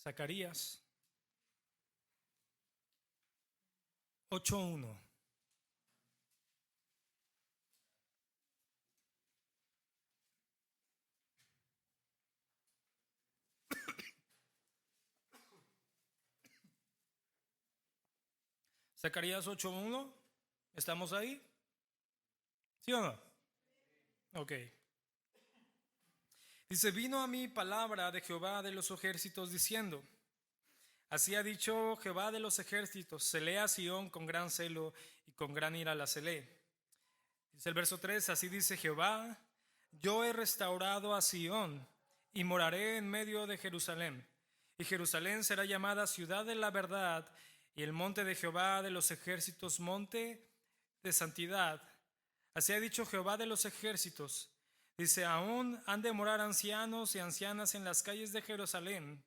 Zacarías 8:1. Zacarías 8:1. ¿Estamos ahí? ¿Sí o no? Ok. Dice: vino a mí palabra de Jehová de los ejércitos diciendo: así ha dicho Jehová de los ejércitos, celé a Sión con gran celo y con gran ira la celé. Dice el verso 3: así dice Jehová, yo he restaurado a Sión y moraré en medio de Jerusalén. Y Jerusalén será llamada ciudad de la verdad, y el monte de Jehová de los ejércitos monte de santidad. Así ha dicho Jehová de los ejércitos. Dice: aún han de morar ancianos y ancianas en las calles de Jerusalén,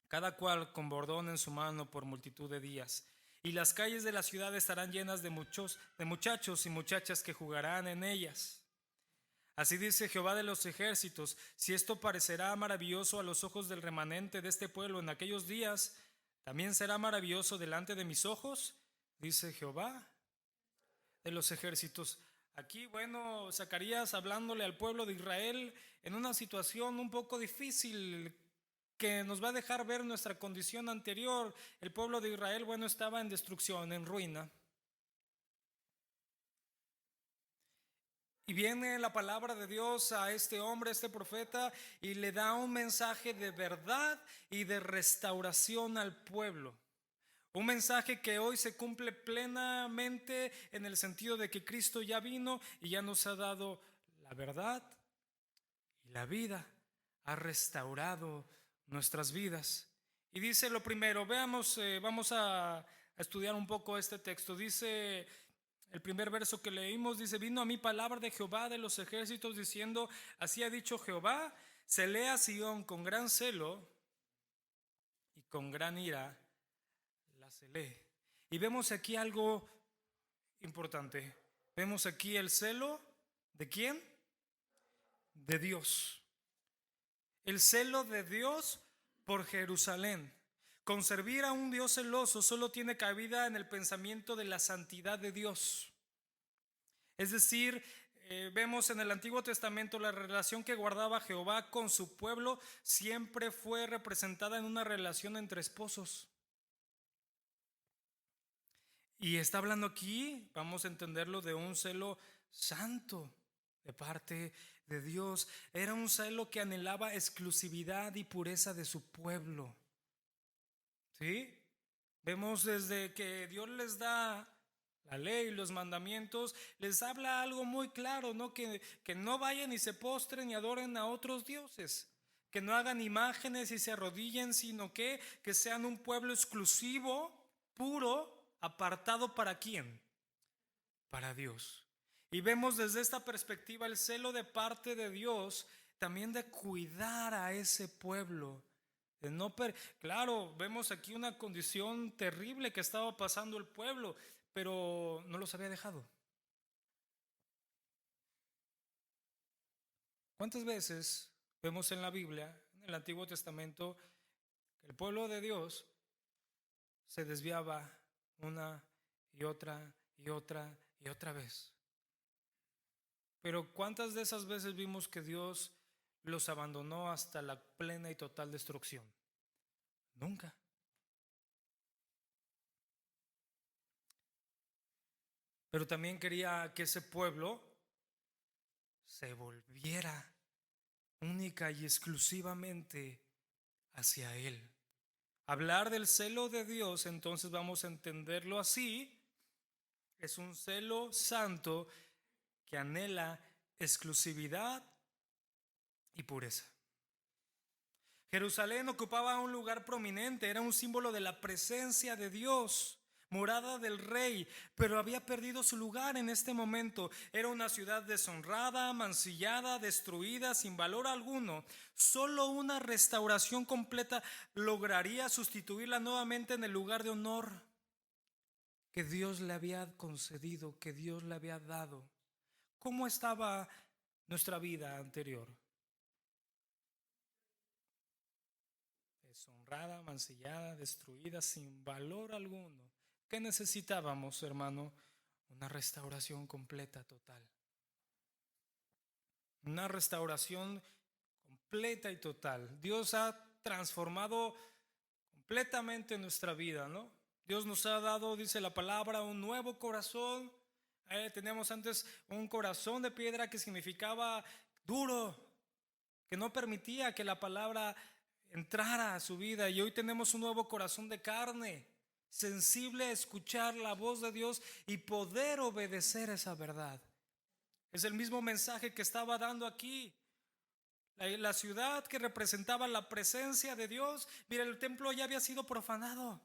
cada cual con bordón en su mano por multitud de días. Y las calles de la ciudad estarán llenas de muchachos y muchachas que jugarán en ellas. Así dice Jehová de los ejércitos: si esto parecerá maravilloso a los ojos del remanente de este pueblo en aquellos días, también será maravilloso delante de mis ojos, dice Jehová de los ejércitos. Aquí, bueno, Zacarías hablándole al pueblo de Israel en una situación un poco difícil que nos va a dejar ver nuestra condición anterior. El pueblo de Israel, bueno, estaba en destrucción, en ruina. Y viene la palabra de Dios a este hombre, a este profeta, y le da un mensaje de verdad y de restauración al pueblo. Un mensaje que hoy se cumple plenamente en el sentido de que Cristo ya vino y ya nos ha dado la verdad y la vida. Ha restaurado nuestras vidas. Y dice lo primero, veamos, vamos a estudiar un poco este texto. Dice el primer verso que leímos, dice: vino a mí palabra de Jehová de los ejércitos diciendo: así ha dicho Jehová, celé a Sión con gran celo y con gran ira la celé. Y vemos aquí algo importante. Vemos aquí el celo de ¿quién? De Dios. El celo de Dios por Jerusalén. Conservar a un Dios celoso solo tiene cabida en el pensamiento de la santidad de Dios. Es decir, vemos en el Antiguo Testamento la relación que guardaba Jehová con su pueblo siempre fue representada en una relación entre esposos. Y está hablando aquí, vamos a entenderlo, de un celo santo de parte de Dios. Era un celo que anhelaba exclusividad y pureza de su pueblo. ¿Sí? Vemos desde que Dios les da la ley, los mandamientos, les habla algo muy claro, ¿no? Que no vayan y se postren y adoren a otros dioses, que no hagan imágenes y se arrodillen, sino que sean un pueblo exclusivo, puro, apartado ¿para quién? Para Dios. Y vemos desde esta perspectiva el celo de parte de Dios, también de cuidar a ese pueblo. De no claro, vemos aquí una condición terrible que estaba pasando el pueblo, pero no los había dejado. ¿Cuántas veces vemos en la Biblia, en el Antiguo Testamento, que el pueblo de Dios se desviaba una y otra y otra y otra vez? Pero ¿cuántas de esas veces vimos que Dios los abandonó hasta la plena y total destrucción? Nunca. Pero también quería que ese pueblo se volviera única y exclusivamente hacia Él. Hablar del celo de Dios, entonces vamos a entenderlo así, es un celo santo que anhela exclusividad y pureza. Jerusalén ocupaba un lugar prominente, era un símbolo de la presencia de Dios, morada del rey, pero había perdido su lugar en este momento. Era una ciudad deshonrada, mancillada, destruida, sin valor alguno. Solo una restauración completa lograría sustituirla nuevamente en el lugar de honor que Dios le había concedido, que Dios le había dado. ¿Cómo estaba nuestra vida anterior? deshonrada, mancillada, destruida, sin valor alguno. ¿Qué necesitábamos, hermano? Una restauración completa, total. Una restauración completa y total. Dios ha transformado completamente nuestra vida, ¿no? Dios nos ha dado, dice la palabra, un nuevo corazón. Teníamos antes un corazón de piedra que significaba duro, que no permitía que la palabra entrara a su vida, y hoy tenemos un nuevo corazón de carne, sensible a escuchar la voz de Dios y poder obedecer esa verdad. Es el mismo mensaje que estaba dando aquí. La ciudad que representaba la presencia de Dios, mira, el templo ya había sido profanado.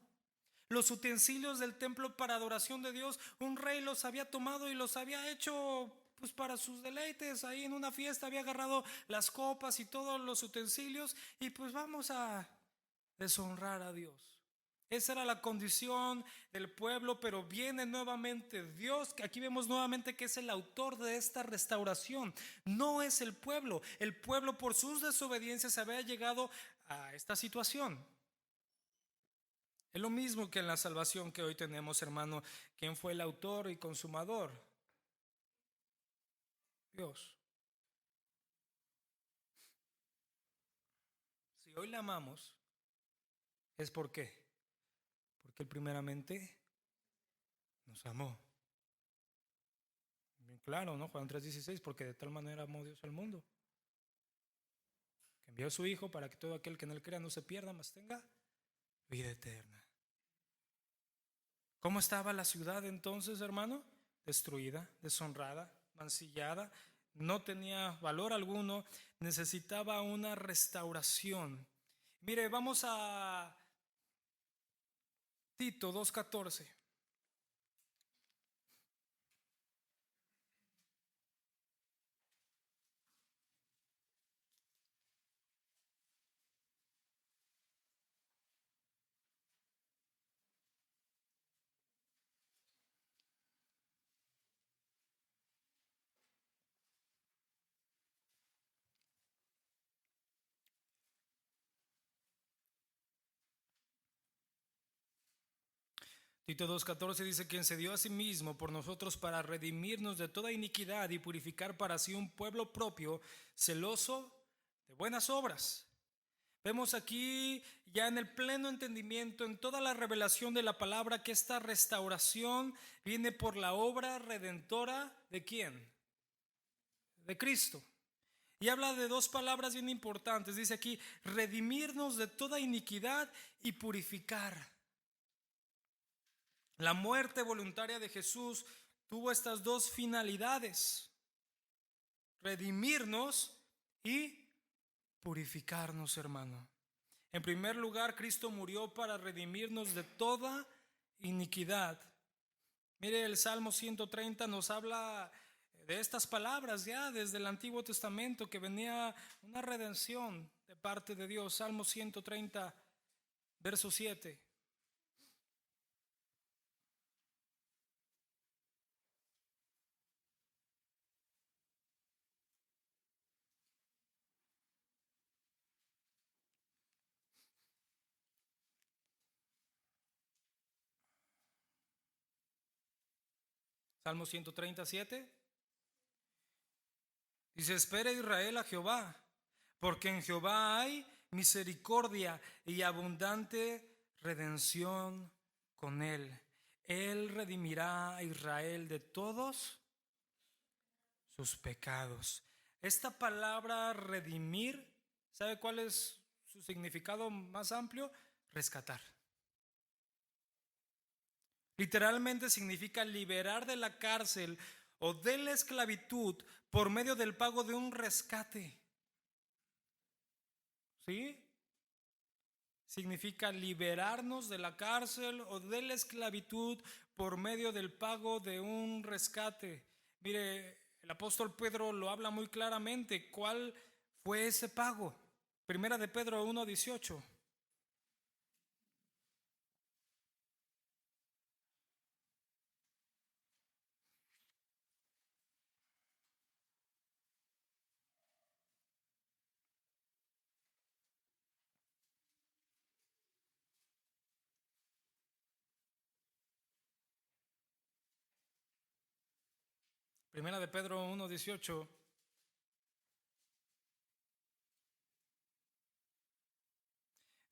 Los utensilios del templo para adoración de Dios, un rey los había tomado y los había hecho pues para sus deleites. Ahí en una fiesta había agarrado las copas y todos los utensilios y pues vamos a deshonrar a Dios. Esa era la condición del pueblo, pero viene nuevamente Dios, que aquí vemos nuevamente que es el autor de esta restauración. No es el pueblo. El pueblo por sus desobediencias había llegado a esta situación. Es lo mismo que en la salvación que hoy tenemos, hermano. ¿Quién fue el autor y consumador? Dios. Si hoy le amamos, ¿es por qué? Porque Él primeramente nos amó. Bien claro, ¿no? Juan 3:16, porque de tal manera amó Dios al mundo, que envió a su Hijo para que todo aquel que en Él crea no se pierda, mas tenga vida eterna. ¿Cómo estaba la ciudad entonces, hermano? Destruida, deshonrada, mancillada, no tenía valor alguno, necesitaba una restauración. Mire, vamos a Tito 2:14. Tito 2:14 dice: quien se dio a sí mismo por nosotros para redimirnos de toda iniquidad y purificar para sí un pueblo propio, celoso de buenas obras. Vemos aquí ya en el pleno entendimiento, en toda la revelación de la palabra, que esta restauración viene por la obra redentora ¿de quién? De Cristo. Y habla de dos palabras bien importantes. Dice aquí, redimirnos de toda iniquidad y purificar. La muerte voluntaria de Jesús tuvo estas dos finalidades: redimirnos y purificarnos, hermano. En primer lugar, Cristo murió para redimirnos de toda iniquidad. Mire, el Salmo 130 nos habla de estas palabras ya desde el Antiguo Testamento, que venía una redención de parte de Dios. Salmo 130, verso 7. Salmo 137 dice: espera Israel a Jehová, porque en Jehová hay misericordia y abundante redención con él. Él redimirá a Israel de todos sus pecados. Esta palabra redimir, ¿sabe cuál es su significado más amplio? Rescatar. Literalmente significa liberar de la cárcel o de la esclavitud por medio del pago de un rescate. ¿Sí? Significa liberarnos de la cárcel o de la esclavitud por medio del pago de un rescate. Mire, el apóstol Pedro lo habla muy claramente. ¿Cuál fue ese pago? Primera de Pedro 1:18. Primera de Pedro 1:18.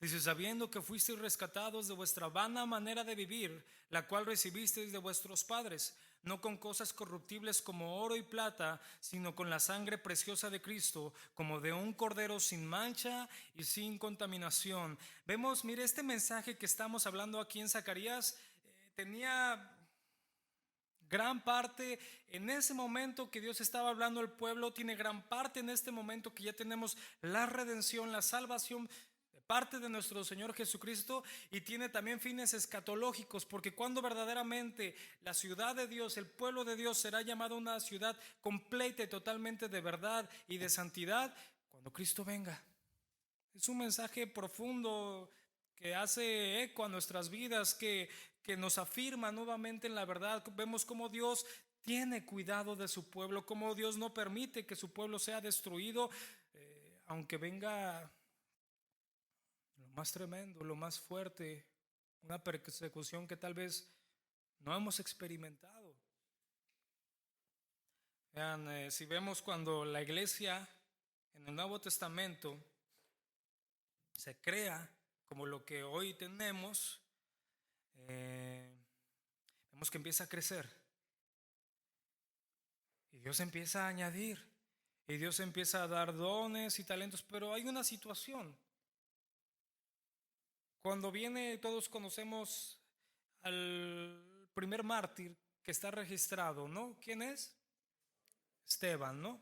Dice, sabiendo que fuisteis rescatados de vuestra vana manera de vivir, la cual recibisteis de vuestros padres, no con cosas corruptibles como oro y plata, sino con la sangre preciosa de Cristo, como de un cordero sin mancha y sin contaminación. Vemos, mire, este mensaje que estamos hablando aquí en Zacarías tenía gran parte en ese momento que Dios estaba hablando al pueblo, tiene gran parte en este momento que ya tenemos la redención, la salvación de parte de nuestro Señor Jesucristo, y tiene también fines escatológicos, porque cuando verdaderamente la ciudad de Dios, el pueblo de Dios será llamado una ciudad completa y totalmente de verdad y de santidad, cuando Cristo venga. Es un mensaje profundo que hace eco a nuestras vidas, que nos afirma nuevamente en la verdad. Vemos cómo Dios tiene cuidado de su pueblo, cómo Dios no permite que su pueblo sea destruido, aunque venga lo más tremendo, lo más fuerte, una persecución que tal vez no hemos experimentado. Vean, si vemos cuando la iglesia en el Nuevo Testamento se crea como lo que hoy tenemos, vemos que empieza a crecer y Dios empieza a añadir y Dios empieza a dar dones y talentos, pero hay una situación. Cuando viene, todos conocemos al primer mártir que está registrado, ¿no? ¿Quién es? Esteban, ¿no?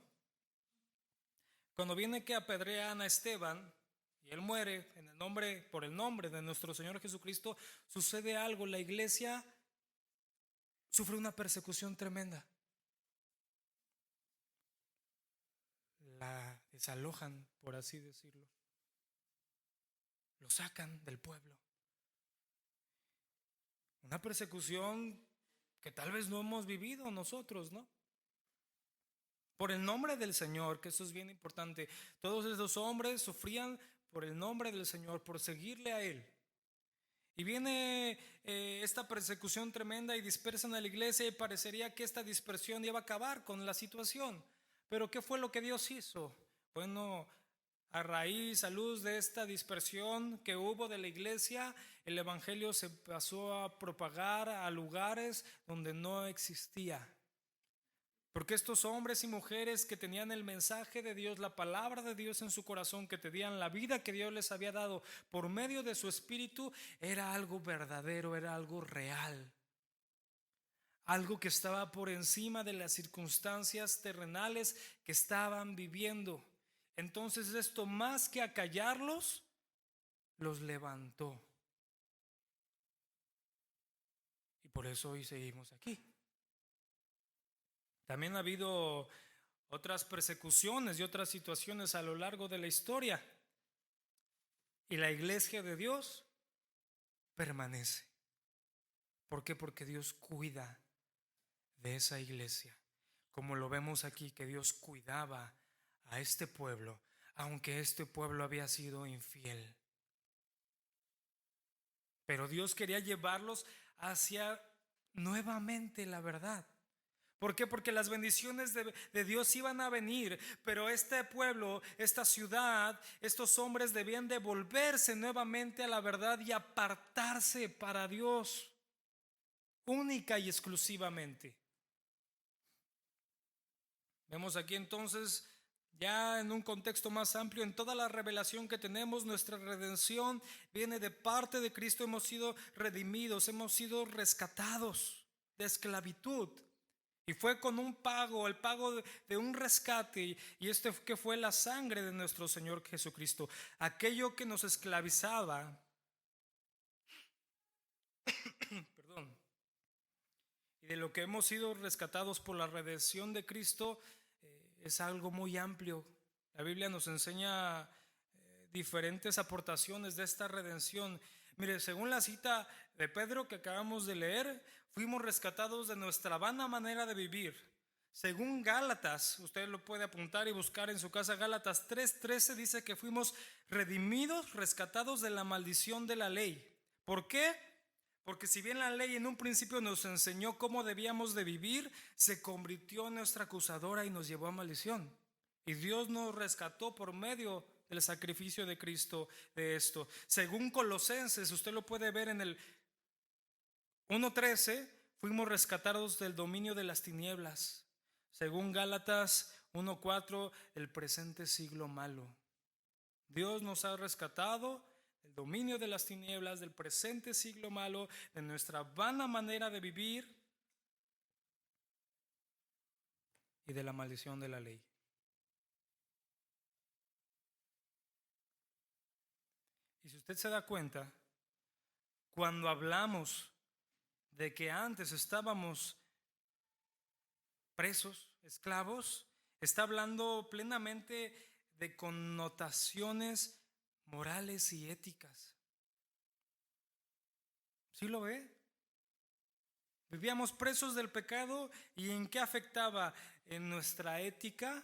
Cuando viene que apedrean a Esteban y él muere en el nombre, por el nombre de nuestro Señor Jesucristo, sucede algo. La iglesia sufre una persecución tremenda. La desalojan, por así decirlo. Lo sacan del pueblo. Una persecución que tal vez no hemos vivido nosotros, ¿no? Por el nombre del Señor, que eso es bien importante. Todos esos hombres sufrían por el nombre del Señor, por seguirle a Él. Y viene esta persecución tremenda y dispersan a la iglesia, y parecería que esta dispersión iba a acabar con la situación. Pero ¿qué fue lo que Dios hizo? Bueno, a luz de esta dispersión que hubo de la iglesia, el evangelio se pasó a propagar a lugares donde no existía. Porque estos hombres y mujeres que tenían el mensaje de Dios, la palabra de Dios en su corazón, que tenían la vida que Dios les había dado por medio de su espíritu, era algo verdadero, era algo real. Algo que estaba por encima de las circunstancias terrenales que estaban viviendo. Entonces esto, más que acallarlos, los levantó. Y por eso hoy seguimos aquí. También ha habido otras persecuciones y otras situaciones a lo largo de la historia. Y la iglesia de Dios permanece. ¿Por qué? Porque Dios cuida de esa iglesia. Como lo vemos aquí, que Dios cuidaba a este pueblo, aunque este pueblo había sido infiel. Pero Dios quería llevarlos hacia nuevamente la verdad. ¿Por qué? Porque las bendiciones de Dios iban a venir, pero este pueblo, esta ciudad, estos hombres debían de volverse nuevamente a la verdad y apartarse para Dios, única y exclusivamente. Vemos aquí entonces, ya en un contexto más amplio, en toda la revelación que tenemos, nuestra redención viene de parte de Cristo. Hemos sido redimidos, hemos sido rescatados de esclavitud. Y fue con un pago, el pago de un rescate, y este que fue la sangre de nuestro Señor Jesucristo. Aquello que nos esclavizaba, perdón, y de lo que hemos sido rescatados por la redención de Cristo, es algo muy amplio. La Biblia nos enseña diferentes aportaciones de esta redención. Mire, según la cita de Pedro que acabamos de leer, fuimos rescatados de nuestra vana manera de vivir. Según Gálatas, usted lo puede apuntar y buscar en su casa, Gálatas 3:13 dice que fuimos redimidos, rescatados de la maldición de la ley. ¿Por qué? Porque si bien la ley en un principio nos enseñó cómo debíamos de vivir, se convirtió en nuestra acusadora y nos llevó a maldición. Y Dios nos rescató por medio del sacrificio de Cristo de esto. Según Colosenses, usted lo puede ver en el 1:13, fuimos rescatados del dominio de las tinieblas. Según Gálatas 1:4, el presente siglo malo. Dios nos ha rescatado del dominio de las tinieblas, del presente siglo malo, de nuestra vana manera de vivir y de la maldición de la ley. Y si usted se da cuenta, cuando hablamos de que antes estábamos presos, esclavos, está hablando plenamente de connotaciones morales y éticas. ¿Sí lo ve? Vivíamos presos del pecado, y ¿en qué afectaba? En nuestra ética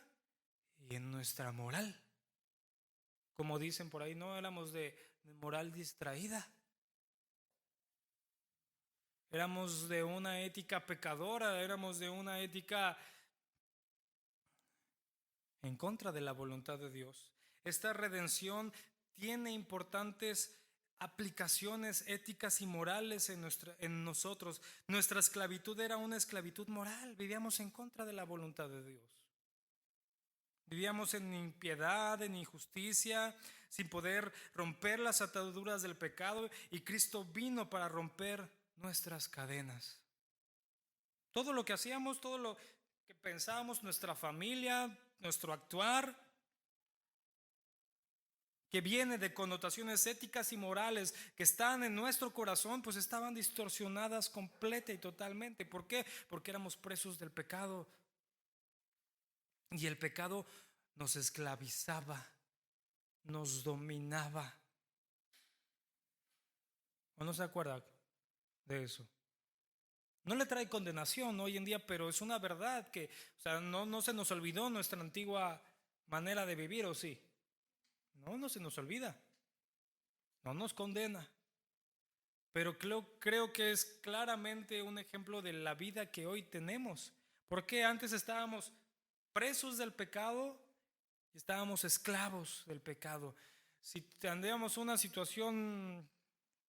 y en nuestra moral. Como dicen por ahí, no éramos de moral distraída. Éramos de una ética pecadora, éramos de una ética en contra de la voluntad de Dios. Esta redención tiene importantes aplicaciones éticas y morales en nosotros. Nuestra esclavitud era una esclavitud moral, vivíamos en contra de la voluntad de Dios. Vivíamos en impiedad, en injusticia, sin poder romper las ataduras del pecado, y Cristo vino para romper nuestras cadenas. Todo lo que hacíamos, todo lo que pensábamos, nuestra familia, nuestro actuar, que viene de connotaciones éticas y morales que están en nuestro corazón, pues estaban distorsionadas completa y totalmente. ¿Por qué? Porque éramos presos del pecado, y el pecado nos esclavizaba, nos dominaba. ¿O no se acuerda de eso? No le trae condenación hoy en día, pero es una verdad que, o sea, no se nos olvidó nuestra antigua manera de vivir, ¿o sí? No se nos olvida, no nos condena, pero creo que es claramente un ejemplo de la vida que hoy tenemos. Porque antes estábamos presos del pecado y estábamos esclavos del pecado. Si tendríamos una situación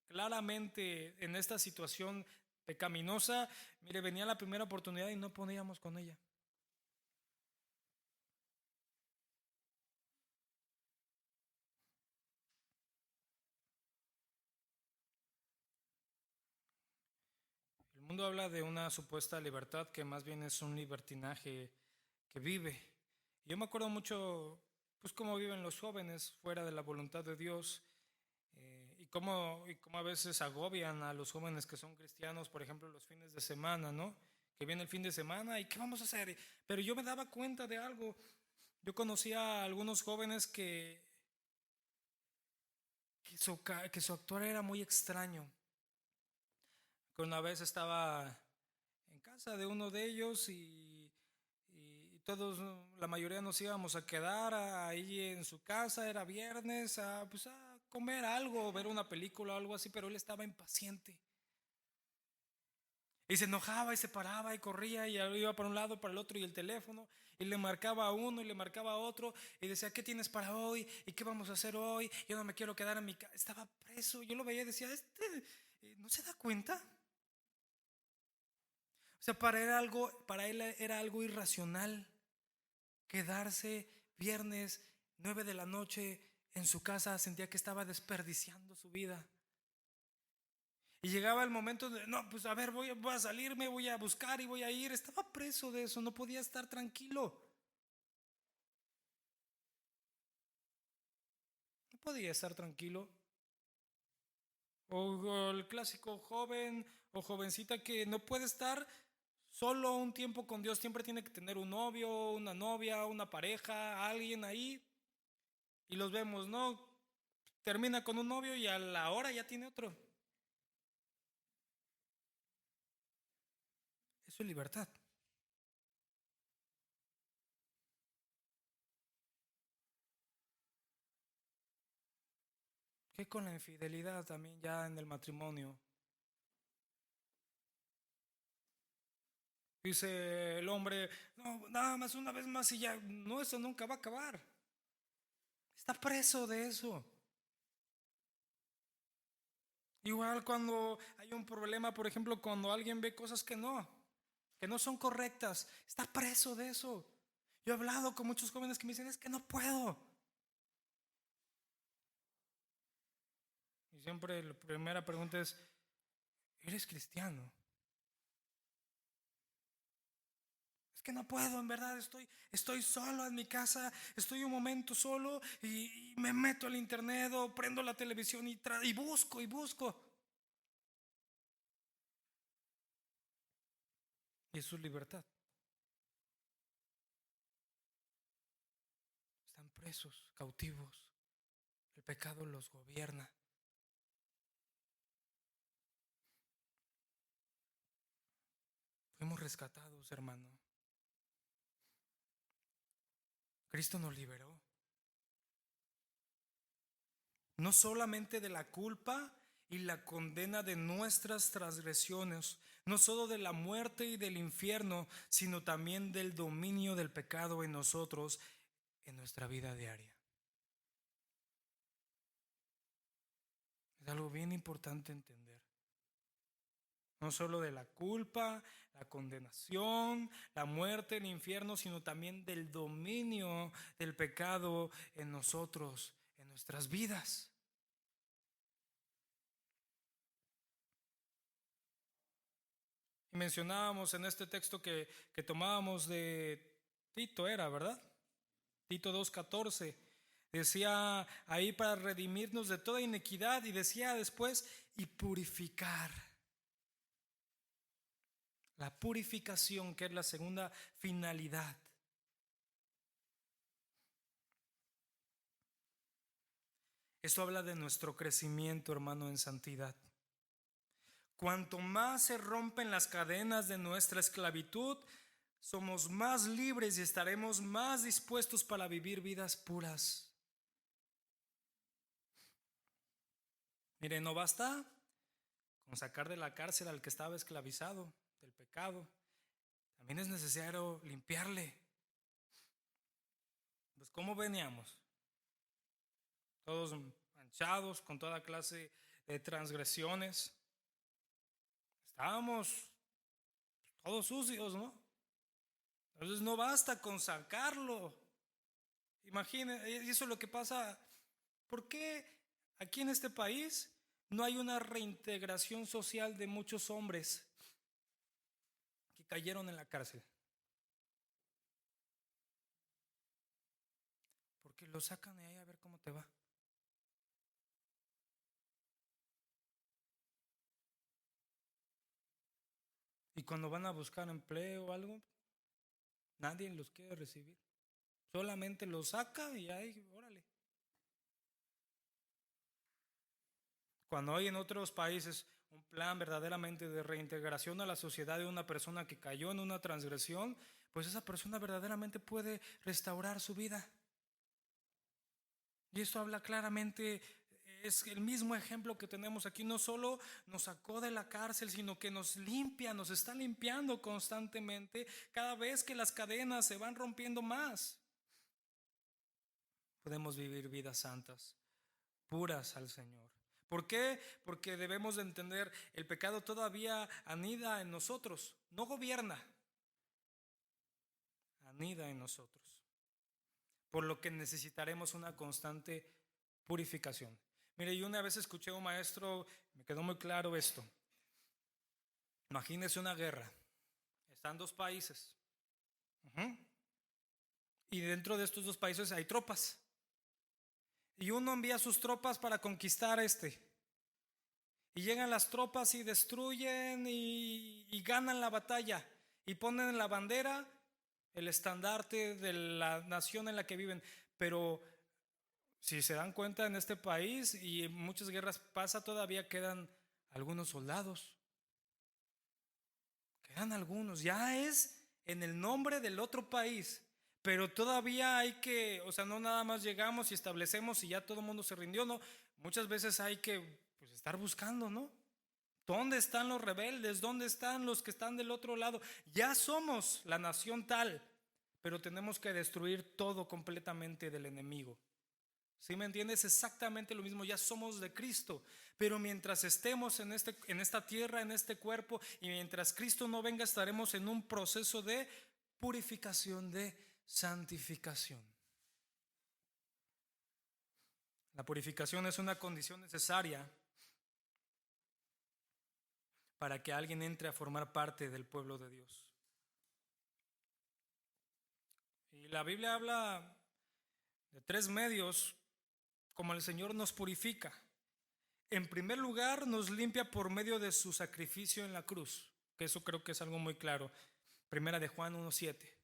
claramente en esta situación pecaminosa, mire, venía la primera oportunidad y no podíamos con ella. El mundo habla de una supuesta libertad que más bien es un libertinaje que vive. Yo me acuerdo mucho, pues, cómo viven los jóvenes fuera de la voluntad de Dios, y cómo a veces agobian a los jóvenes que son cristianos, por ejemplo, los fines de semana, ¿no? Que viene el fin de semana y ¿qué vamos a hacer? Pero yo me daba cuenta de algo. Yo conocía a algunos jóvenes que su actuar era muy extraño. Que una vez estaba en casa de uno de ellos, y todos, la mayoría nos íbamos a quedar ahí en su casa, era viernes, pues a comer algo, ver una película o algo así, pero él estaba impaciente. Y se enojaba y se paraba y corría y iba para un lado, para el otro, y el teléfono, y le marcaba a uno y le marcaba a otro y decía, ¿qué tienes para hoy? ¿Y qué vamos a hacer hoy? Yo no me quiero quedar en mi casa. Estaba preso. Yo lo veía y decía, ¿no se da cuenta? O sea, para él era algo irracional quedarse viernes 9 de la noche en su casa. Sentía que estaba desperdiciando su vida. Y llegaba el momento de, no, pues a ver, voy a salirme, voy a buscar y voy a ir. Estaba preso de eso, no podía estar tranquilo. No podía estar tranquilo. O el clásico joven o jovencita que no puede estar solo un tiempo con Dios. Siempre tiene que tener un novio, una novia, una pareja, alguien ahí. Y los vemos, ¿no? Termina con un novio y a la hora ya tiene otro. Eso es libertad. ¿Qué con la infidelidad también ya en el matrimonio? Dice el hombre, no, nada más una vez más y ya, no, eso nunca va a acabar. Está preso de eso. Igual cuando hay un problema, por ejemplo, cuando alguien ve cosas que no son correctas, está preso de eso. Yo he hablado con muchos jóvenes que me dicen, es que no puedo. Y siempre la primera pregunta es, ¿eres cristiano? Es que no puedo, en verdad, estoy solo en mi casa, estoy un momento solo y me meto al internet o prendo la televisión y busco y busco. Y es su libertad. Están presos, cautivos. El pecado los gobierna. Fuimos rescatados, hermano. Cristo nos liberó. No solamente de la culpa y la condena de nuestras transgresiones, no solo de la muerte y del infierno, sino también del dominio del pecado en nosotros, en nuestra vida diaria. Es algo bien importante entender. No solo de la culpa, la condenación, la muerte, el infierno, sino también del dominio del pecado en nosotros, en nuestras vidas. Y mencionábamos en este texto que tomábamos de Tito, era, ¿verdad? Tito 2:14. Decía ahí para redimirnos de toda inequidad y decía después y purificar. La purificación, que es la segunda finalidad. Esto habla de nuestro crecimiento, hermano, en santidad. Cuanto más se rompen las cadenas de nuestra esclavitud, somos más libres y estaremos más dispuestos para vivir vidas puras. Mire, no basta con sacar de la cárcel al que estaba esclavizado del pecado. También es necesario limpiarle. Pues ¿cómo veníamos? Todos manchados con toda clase de transgresiones. Estábamos todos sucios, ¿no? Entonces no basta con sacarlo. Imaginen, y eso es lo que pasa. ¿Por qué aquí en este país no hay una reintegración social de muchos hombres que cayeron en la cárcel? Porque lo sacan de ahí a ver cómo te va. Y cuando van a buscar empleo o algo, nadie los quiere recibir. Solamente los saca y ahí, órale. Cuando hay en otros países un plan verdaderamente de reintegración a la sociedad de una persona que cayó en una transgresión, pues esa persona verdaderamente puede restaurar su vida. Y esto habla claramente, es el mismo ejemplo que tenemos aquí. No solo nos sacó de la cárcel, sino que nos limpia, nos está limpiando constantemente cada vez que las cadenas se van rompiendo más. Podemos vivir vidas santas, puras al Señor. ¿Por qué? Porque debemos de entender, el pecado todavía anida en nosotros, no gobierna, anida en nosotros. Por lo que necesitaremos una constante purificación. Mire, yo una vez escuché a un maestro, me quedó muy claro esto. Imagínese una guerra, están dos países, y dentro de estos dos países hay tropas. Y uno envía sus tropas para conquistar este. Y llegan las tropas y destruyen y ganan la batalla. Y ponen en la bandera el estandarte de la nación en la que viven. Pero si se dan cuenta, en este país y en muchas guerras pasa, todavía quedan algunos soldados. Quedan algunos. Ya es en el nombre del otro país. Pero todavía hay que, o sea, no nada más llegamos y establecemos y ya todo el mundo se rindió, no. Muchas veces hay que pues, estar buscando, ¿no? ¿Dónde están los rebeldes? ¿Dónde están los que están del otro lado? Ya somos la nación tal, pero tenemos que destruir todo completamente del enemigo. ¿Sí me entiendes? Exactamente lo mismo, ya somos de Cristo, pero mientras estemos en esta tierra, en este cuerpo, y mientras Cristo no venga, estaremos en un proceso de purificación, de santificación. La purificación es una condición necesaria para que alguien entre a formar parte del pueblo de Dios. Y la Biblia habla de 3 medios como el Señor nos purifica. En primer lugar, nos limpia por medio de su sacrificio en la cruz, que eso creo que es algo muy claro. Primera de Juan 1:7.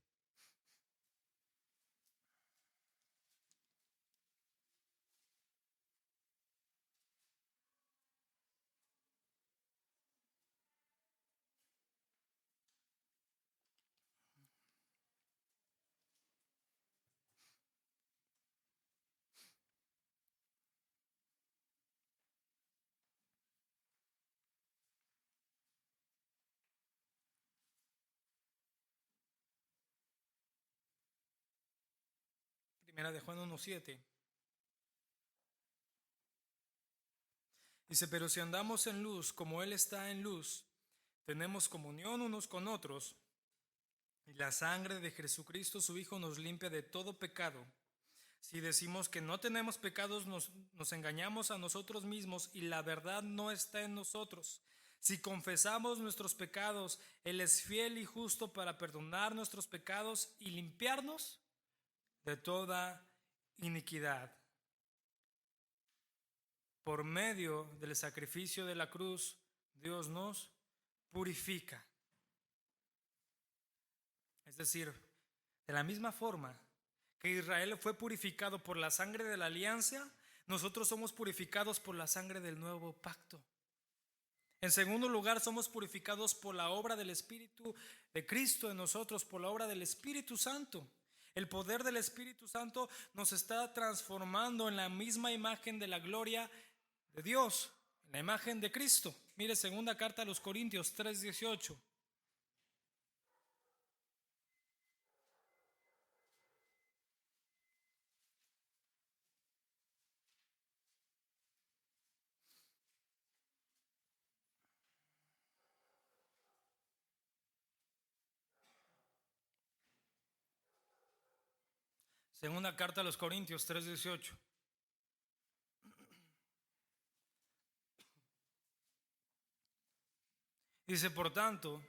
Primera de Juan 1:7. Dice, pero si andamos en luz como Él está en luz, tenemos comunión unos con otros, y la sangre de Jesucristo su Hijo nos limpia de todo pecado. Si decimos que no tenemos pecados, nos engañamos a nosotros mismos y la verdad no está en nosotros. Si confesamos nuestros pecados, Él es fiel y justo para perdonar nuestros pecados y limpiarnos de toda iniquidad. Por medio del sacrificio de la cruz, Dios nos purifica. Es decir, de la misma forma que Israel fue purificado por la sangre de la alianza, nosotros somos purificados por la sangre del nuevo pacto. En segundo lugar, somos purificados por la obra del Espíritu de Cristo en nosotros, por la obra del Espíritu Santo. El poder del Espíritu Santo nos está transformando en la misma imagen de la gloria de Dios, en la imagen de Cristo. Mire, segunda carta a los Corintios 3:18. Segunda carta a los Corintios 3:18. Dice, por tanto,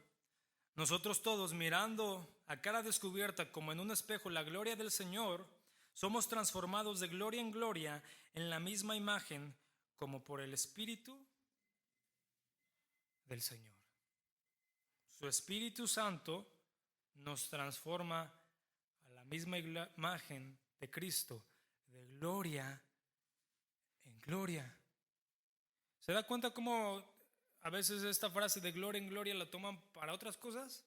nosotros todos mirando a cara descubierta como en un espejo la gloria del Señor, somos transformados de gloria en gloria en la misma imagen como por el Espíritu del Señor. Su Espíritu Santo nos transforma a la misma imagen de Cristo, de gloria en gloria. ¿Se da cuenta cómo a veces esta frase de gloria en gloria la toman para otras cosas?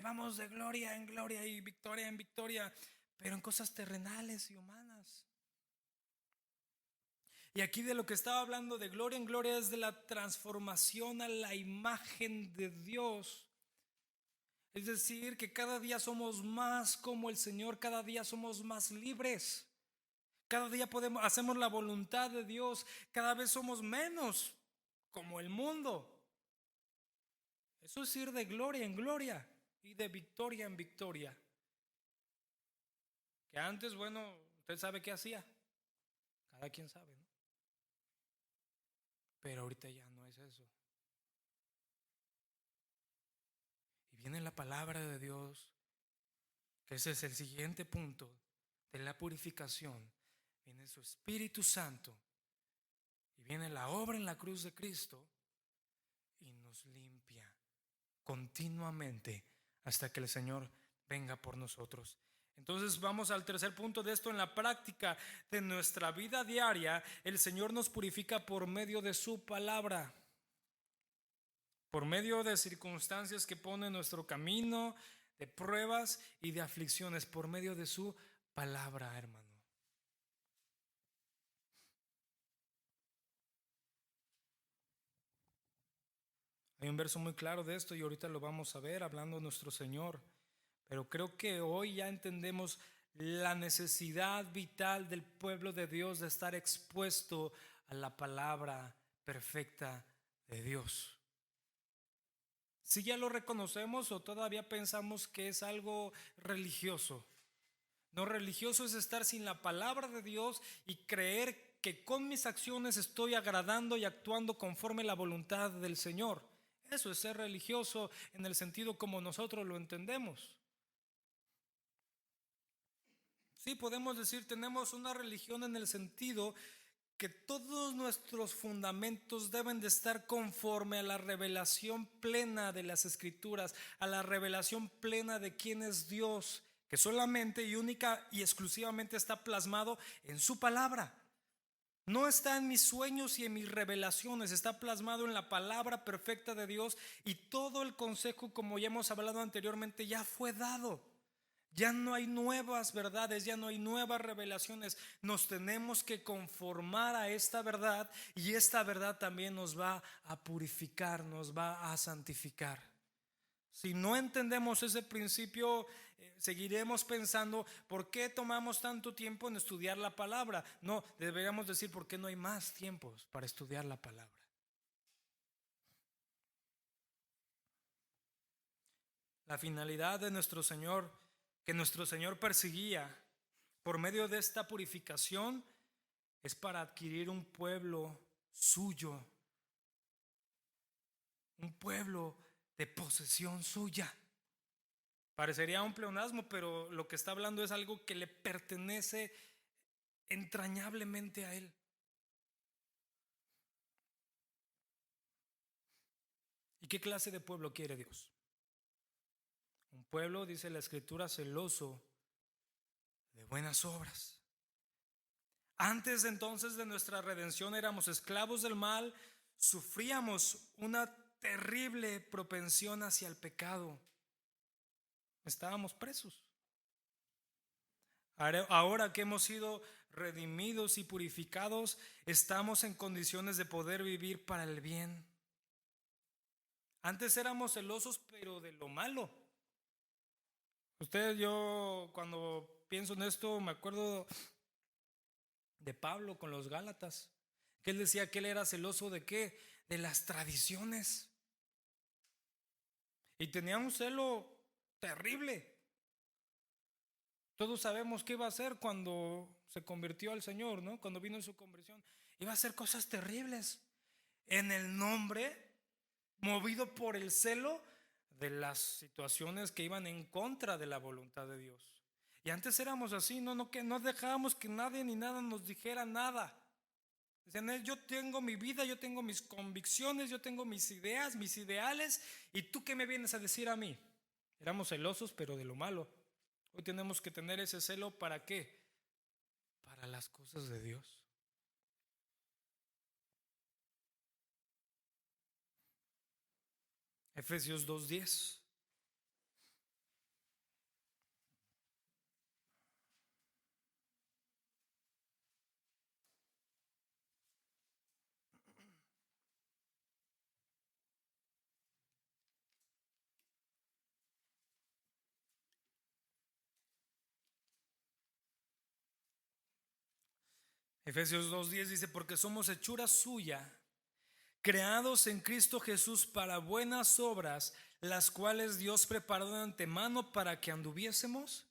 Vamos de gloria en gloria y victoria en victoria, pero en cosas terrenales y humanas. Y aquí de lo que estaba hablando de gloria en gloria es de la transformación a la imagen de Dios. Es decir, que cada día somos más como el Señor, cada día somos más libres. Cada día hacemos la voluntad de Dios, cada vez somos menos como el mundo. Eso es ir de gloria en gloria y de victoria en victoria. Que antes, bueno, usted sabe qué hacía. Cada quien sabe, ¿no? Pero ahorita ya no es eso. Y viene la palabra de Dios, que ese es el siguiente punto de la purificación. Viene su Espíritu Santo y viene la obra en la cruz de Cristo y nos limpia continuamente hasta que el Señor venga por nosotros. Entonces vamos al tercer punto de esto. En la práctica de nuestra vida diaria, el Señor nos purifica por medio de su palabra, por medio de circunstancias que pone en nuestro camino, de pruebas y de aflicciones, por medio de su palabra, hermano. Hay un verso muy claro de esto y ahorita lo vamos a ver hablando de nuestro Señor. Pero creo que hoy ya entendemos la necesidad vital del pueblo de Dios de estar expuesto a la palabra perfecta de Dios. Si ya lo reconocemos o todavía pensamos que es algo religioso. No, religioso es estar sin la palabra de Dios y creer que con mis acciones estoy agradando y actuando conforme a la voluntad del Señor. Eso es ser religioso en el sentido como nosotros lo entendemos. Sí, podemos decir, tenemos una religión en el sentido que todos nuestros fundamentos deben de estar conforme a la revelación plena de las Escrituras, a la revelación plena de quién es Dios, que solamente y única y exclusivamente está plasmado en su palabra. No está en mis sueños y en mis revelaciones, está plasmado en la palabra perfecta de Dios, y todo el consejo, como ya hemos hablado anteriormente, ya fue dado. Ya no hay nuevas verdades, ya no hay nuevas revelaciones. Nos tenemos que conformar a esta verdad, y esta verdad también nos va a purificar, nos va a santificar. Si no entendemos ese principio, seguiremos pensando, ¿por qué tomamos tanto tiempo en estudiar la palabra? No, deberíamos decir, ¿por qué no hay más tiempos para estudiar la palabra? La finalidad de nuestro Señor, que nuestro Señor perseguía por medio de esta purificación, es para adquirir un pueblo suyo, un pueblo de posesión suya. Parecería un pleonasmo, pero lo que está hablando es algo que le pertenece entrañablemente a Él. ¿Y qué clase de pueblo quiere Dios? Un pueblo, dice la Escritura, celoso de buenas obras. Antes entonces de nuestra redención éramos esclavos del mal, sufríamos una terrible propensión hacia el pecado. Estábamos presos. Ahora que hemos sido redimidos y purificados, estamos en condiciones de poder vivir para el bien. Antes éramos celosos, pero de lo malo. Yo cuando pienso en esto me acuerdo de Pablo con los Gálatas, que él decía que él era celoso de qué, de las tradiciones, y tenía un celo terrible. Todos sabemos qué iba a hacer cuando se convirtió al Señor, ¿no? Cuando vino en su conversión, iba a hacer cosas terribles en el nombre, movido por el celo de las situaciones que iban en contra de la voluntad de Dios. Y antes éramos así, que no dejábamos que nadie ni nada nos dijera nada. Decían, yo tengo mi vida, yo tengo mis convicciones, yo tengo mis ideas, mis ideales, ¿y tú qué me vienes a decir a mí? Éramos celosos, pero de lo malo. Hoy tenemos que tener ese celo, ¿para qué? Para las cosas de Dios. Efesios 2:10. Efesios 2:10 dice, porque somos hechura suya, creados en Cristo Jesús para buenas obras, las cuales Dios preparó de antemano para que anduviésemos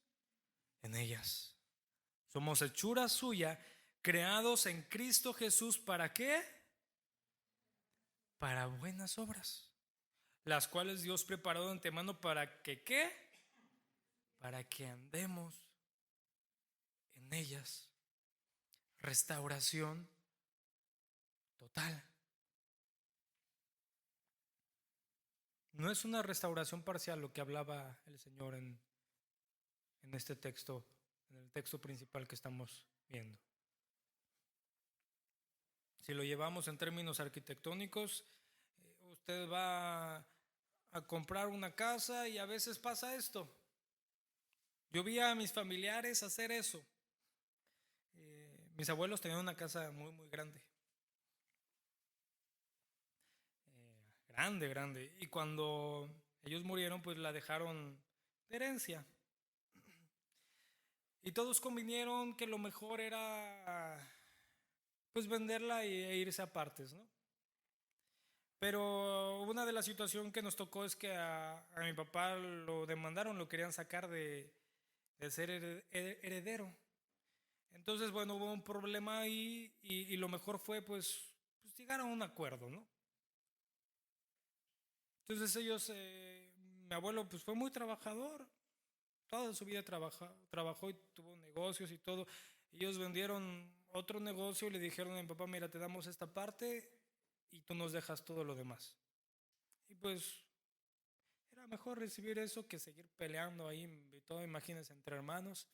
en ellas. Somos hechura suya, creados en Cristo Jesús, ¿para qué? Para buenas obras, las cuales Dios preparó de antemano para que ¿qué? Para que andemos en ellas. Restauración total. No es una restauración parcial lo que hablaba el Señor en este texto, en el texto principal que estamos viendo. Si lo llevamos en términos arquitectónicos, usted va a comprar una casa y a veces pasa esto. Yo vi a mis familiares hacer eso. Mis abuelos tenían una casa muy, muy grande. grande, grande. Y cuando ellos murieron, pues la dejaron de herencia. Y todos convinieron que lo mejor era pues venderla e irse a partes, ¿no? Pero una de las situaciones que nos tocó es que a mi papá lo demandaron, lo querían sacar de ser heredero. Entonces, bueno, hubo un problema ahí y lo mejor fue pues llegar a un acuerdo, ¿no? Entonces ellos, mi abuelo pues fue muy trabajador, toda su vida trabajó y tuvo negocios y todo. Ellos vendieron otro negocio y le dijeron a mi papá, mira, te damos esta parte y tú nos dejas todo lo demás. Y pues era mejor recibir eso que seguir peleando ahí y todo, imagínense, entre hermanos.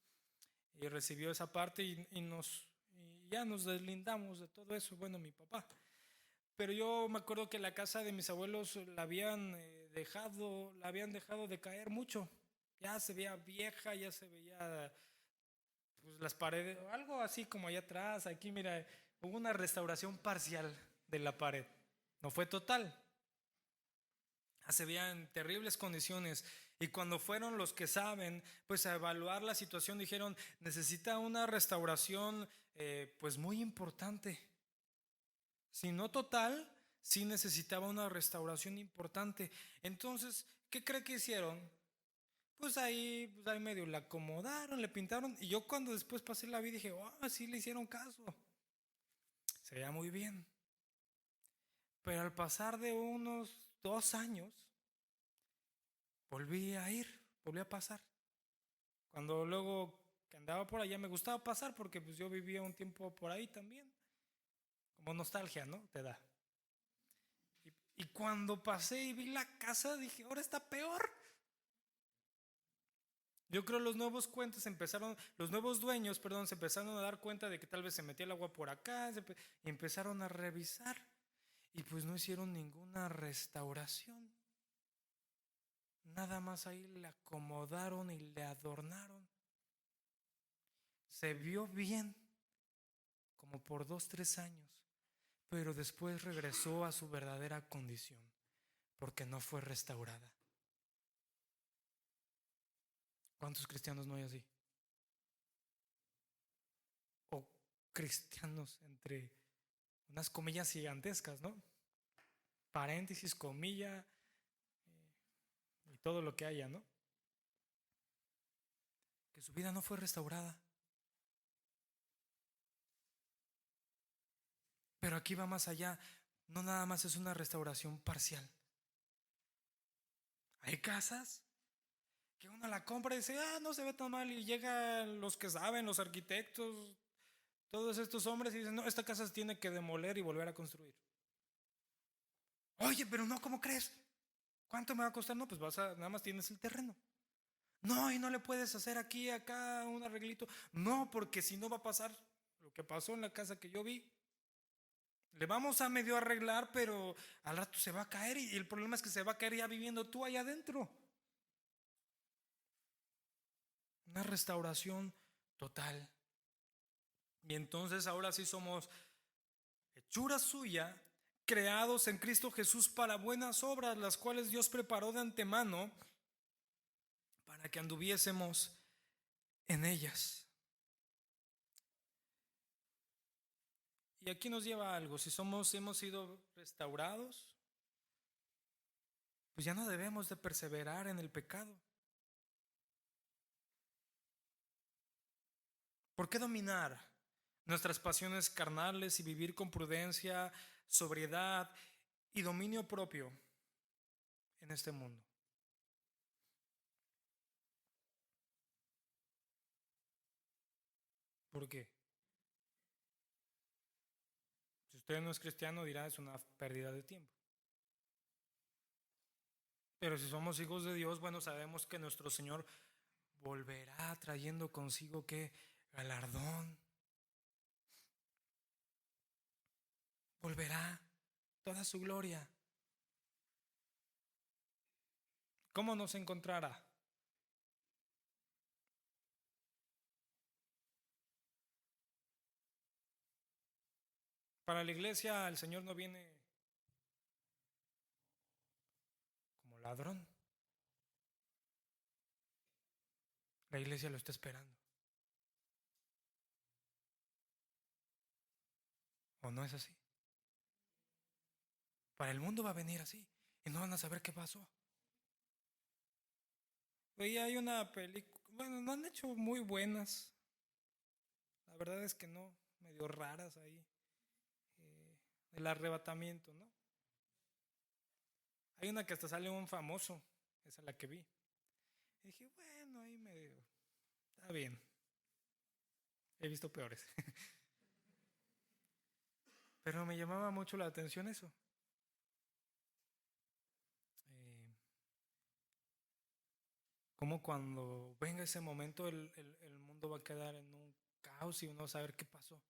Y recibió esa parte y ya nos deslindamos de todo eso, bueno, mi papá. Pero yo me acuerdo que la casa de mis abuelos la habían dejado de caer mucho. Ya se veía vieja, ya se veía pues las paredes, algo así como allá atrás, aquí mira, hubo una restauración parcial de la pared. No fue total. Se veía en terribles condiciones. Y cuando fueron los que saben, pues a evaluar la situación, dijeron, necesita una restauración pues muy importante. Si no total, sí necesitaba una restauración importante. Entonces, ¿qué cree que hicieron? Pues ahí medio la acomodaron, le pintaron. Y yo cuando después pasé la vida dije, oh, sí le hicieron caso. Se veía muy bien. Pero al pasar de unos 2 años, volví a pasar. Cuando luego que andaba por allá me gustaba pasar porque pues yo vivía un tiempo por ahí también. Como nostalgia, ¿no? Te da. Y cuando pasé y vi la casa dije, ahora está peor. Yo creo los nuevos dueños, perdón, se empezaron a dar cuenta de que tal vez se metía el agua por acá y empezaron a revisar y pues no hicieron ninguna restauración. Nada más ahí le acomodaron y le adornaron. Se vio bien como por 2, 3 años, pero después regresó a su verdadera condición porque no fue restaurada. ¿Cuántos cristianos no hay así? O cristianos entre unas comillas gigantescas, ¿no? Paréntesis, comilla y todo lo que haya, ¿no? Que su vida no fue restaurada. Pero aquí va más allá. No nada más es una restauración parcial. Hay casas que uno la compra y dice, no se ve tan mal. Y llegan los que saben, los arquitectos, todos estos hombres y dicen, no, esta casa se tiene que demoler y volver a construir. Oye, pero no, ¿cómo crees? ¿Cuánto me va a costar? No, pues nada más tienes el terreno. No, y no le puedes hacer aquí, acá un arreglito. No, porque si no va a pasar lo que pasó en la casa que yo vi. Le vamos a medio arreglar, pero al rato se va a caer y el problema es que se va a caer ya viviendo tú allá adentro. Una restauración total. Y entonces ahora sí somos hechura suya, creados en Cristo Jesús para buenas obras, las cuales Dios preparó de antemano para que anduviésemos en ellas. Y aquí nos lleva a algo, si hemos sido restaurados, pues ya no debemos de perseverar en el pecado. ¿Por qué dominar nuestras pasiones carnales y vivir con prudencia, sobriedad y dominio propio en este mundo? ¿Por qué? Si usted no es cristiano dirá es una pérdida de tiempo. Pero si somos hijos de Dios, bueno, sabemos que nuestro Señor volverá trayendo consigo qué galardón. Volverá toda su gloria. ¿Cómo nos encontrará? Para la iglesia el Señor no viene ladrón. La iglesia lo está esperando. ¿O no es así? Para el mundo va a venir así y no van a saber qué pasó. Oye, hay una película, bueno, no han hecho muy buenas. La verdad es que no, medio raras ahí. El arrebatamiento, ¿no? Hay una que hasta sale un famoso, esa es la que vi. Y dije, bueno, ahí medio, está bien. He visto peores. Pero me llamaba mucho la atención eso. Eh, Como cuando venga ese momento el mundo va a quedar en un caos y uno va a saber qué pasó.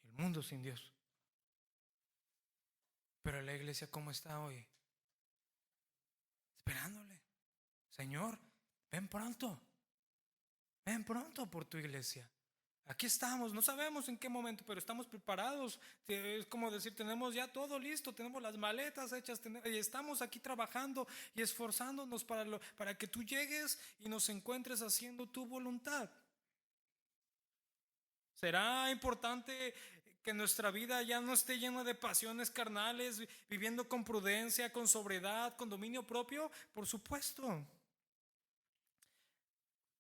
El mundo sin Dios. Pero la iglesia, ¿cómo está hoy? Esperándole. Señor, ven pronto. Ven pronto por tu iglesia. Aquí estamos, no sabemos en qué momento, pero estamos preparados. Es como decir, tenemos ya todo listo, tenemos las maletas hechas y estamos aquí trabajando y esforzándonos para que tú llegues y nos encuentres haciendo tu voluntad. ¿Será importante que nuestra vida ya no esté llena de pasiones carnales, viviendo con prudencia, con sobriedad, con dominio propio? Por supuesto.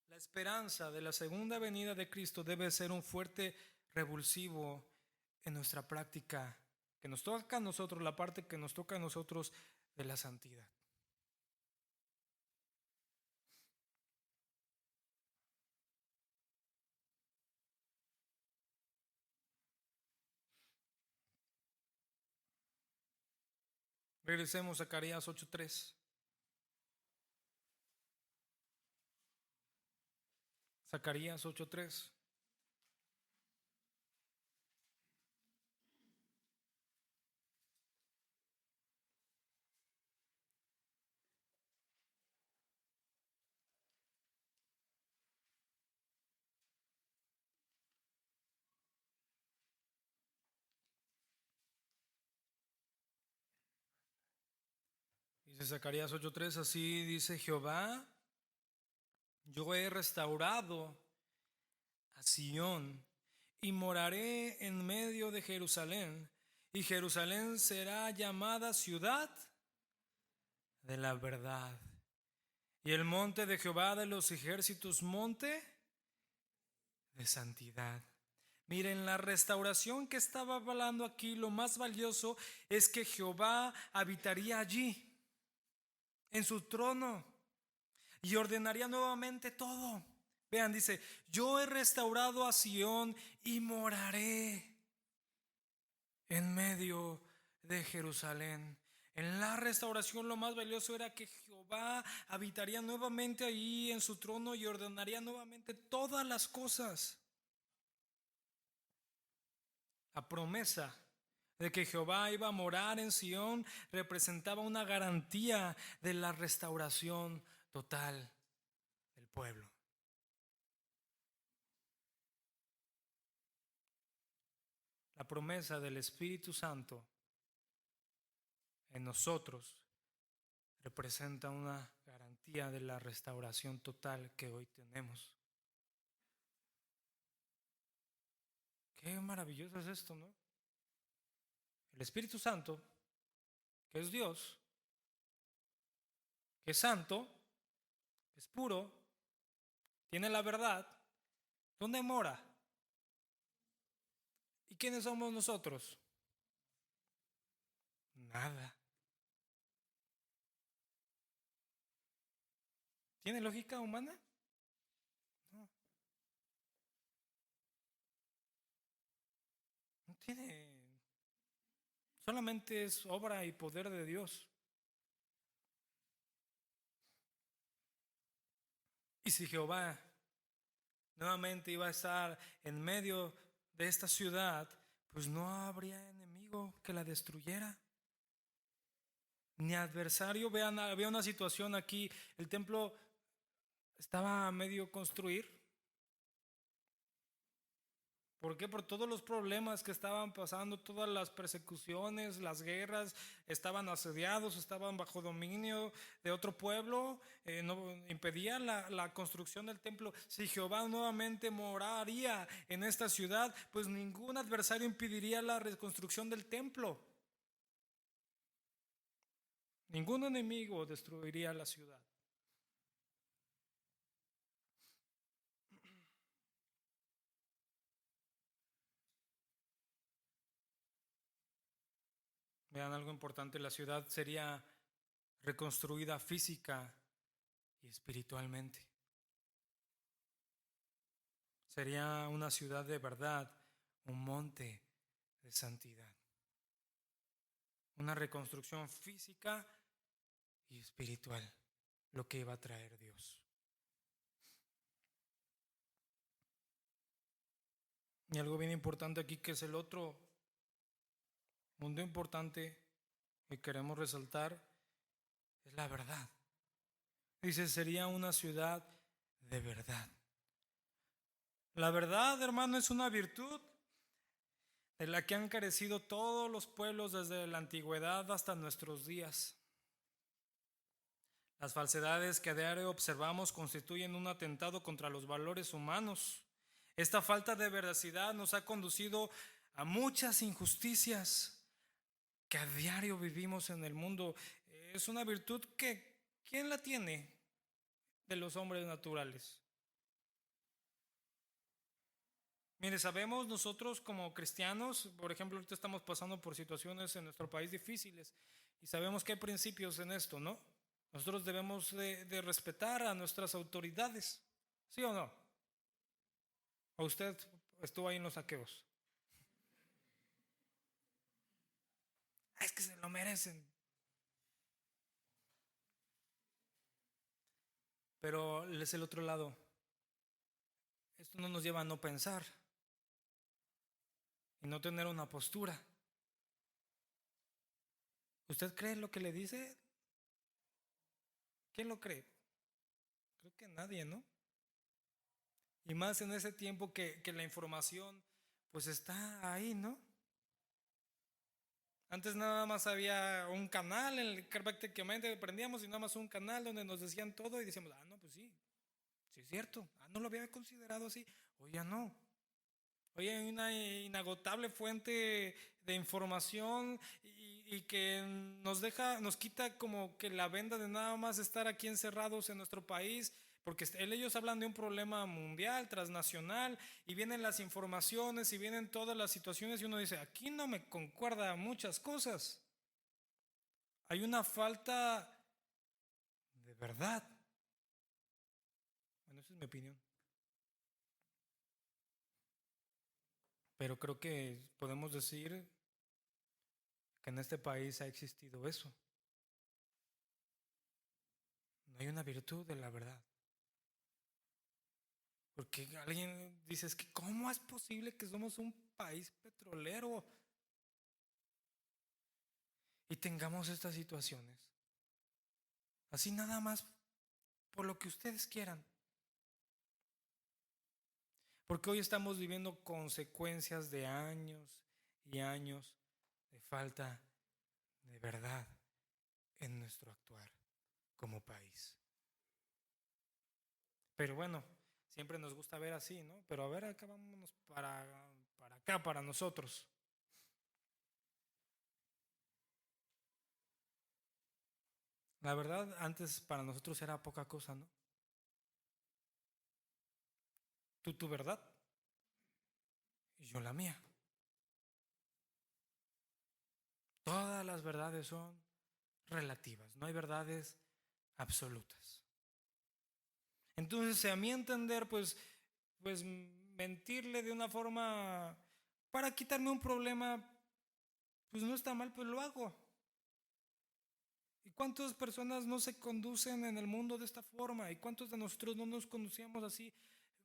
La esperanza de la segunda venida de Cristo debe ser un fuerte revulsivo en nuestra práctica, que nos toca a nosotros, la parte que nos toca a nosotros de la santidad. Regresemos a Zacarías 8:3. Zacarías 8:3. Dice Zacarías 8:3, así dice Jehová, yo he restaurado a Sión y moraré en medio de Jerusalén, y Jerusalén será llamada ciudad de la verdad. Y el monte de Jehová de los ejércitos, monte de santidad. Miren, la restauración que estaba hablando aquí, lo más valioso es que Jehová habitaría allí, en su trono, y ordenaría nuevamente todo. Vean, dice, yo he restaurado a Sión y moraré en medio de Jerusalén. En la restauración lo más valioso era que Jehová habitaría nuevamente allí en su trono y ordenaría nuevamente todas las cosas. La promesa de que Jehová iba a morar en Sión representaba una garantía de la restauración total del pueblo. La promesa del Espíritu Santo en nosotros representa una garantía de la restauración total que hoy tenemos. Qué maravilloso es esto, ¿no? El Espíritu Santo, que es Dios, que es santo, que es puro, tiene la verdad, ¿dónde mora? ¿Y quiénes somos nosotros? Nada. ¿Tiene lógica humana? No. No tiene. Solamente es obra y poder de Dios. Y si Jehová nuevamente iba a estar en medio de esta ciudad, pues no habría enemigo que la destruyera, ni adversario. Vean, había una situación aquí, el templo estaba a medio construir, ¿Por qué? Por todos los problemas que estaban pasando, todas las persecuciones, las guerras, estaban asediados, estaban bajo dominio de otro pueblo, no impedía la construcción del templo. Si Jehová nuevamente moraría en esta ciudad, pues ningún adversario impediría la reconstrucción del templo. Ningún enemigo destruiría la ciudad. Vean algo importante, la ciudad sería reconstruida física y espiritualmente. Sería una ciudad de verdad, un monte de santidad. Una reconstrucción física y espiritual, lo que iba a traer Dios. Y algo bien importante aquí, que es el otro mundo importante que queremos resaltar, es la verdad. Dice, sería una ciudad de verdad. La verdad, hermano, es una virtud de la que han carecido todos los pueblos desde la antigüedad hasta nuestros días. Las falsedades que a diario observamos constituyen un atentado contra los valores humanos. Esta falta de veracidad nos ha conducido a muchas injusticias que a diario vivimos en el mundo. Es una virtud que, ¿quién la tiene de los hombres naturales? Mire, sabemos nosotros como cristianos, por ejemplo, ahorita estamos pasando por situaciones en nuestro país difíciles y sabemos que hay principios en esto, ¿no? Nosotros debemos de respetar a nuestras autoridades, ¿sí o no? ¿O usted estuvo ahí en los saqueos? Es que se lo merecen. Pero es el otro lado. Esto no nos lleva a no pensar y no tener una postura. ¿Usted cree lo que le dice? ¿Quién lo cree? Creo que nadie, ¿no? Y más en ese tiempo que la información pues está ahí, ¿no? Antes nada más había un canal en el que prácticamente prendíamos y nada más un canal donde nos decían todo y decíamos, no, pues sí, sí es cierto, no lo había considerado así, hoy ya no. Hoy hay una inagotable fuente de información y que nos quita como que la venda de nada más estar aquí encerrados en nuestro país, porque ellos hablan de un problema mundial, transnacional, y vienen las informaciones y vienen todas las situaciones y uno dice, aquí no me concuerda muchas cosas. Hay una falta de verdad. Bueno, esa es mi opinión. Pero creo que podemos decir que en este país ha existido eso. No hay una virtud de la verdad. Porque alguien dice, es que ¿cómo es posible que somos un país petrolero y tengamos estas situaciones? Así nada más por lo que ustedes quieran. Porque hoy estamos viviendo consecuencias de años y años de falta de verdad en nuestro actuar como país. Pero bueno, siempre nos gusta ver así, ¿no? Pero a ver, acá vámonos para acá, para nosotros. La verdad, antes para nosotros era poca cosa, ¿no? Tú tu verdad y yo la mía. Todas las verdades son relativas, no hay verdades absolutas. Entonces, a mi entender, pues mentirle de una forma para quitarme un problema, pues no está mal, pues lo hago. ¿Y cuántas personas no se conducen en el mundo de esta forma? ¿Y cuántos de nosotros no nos conducíamos así,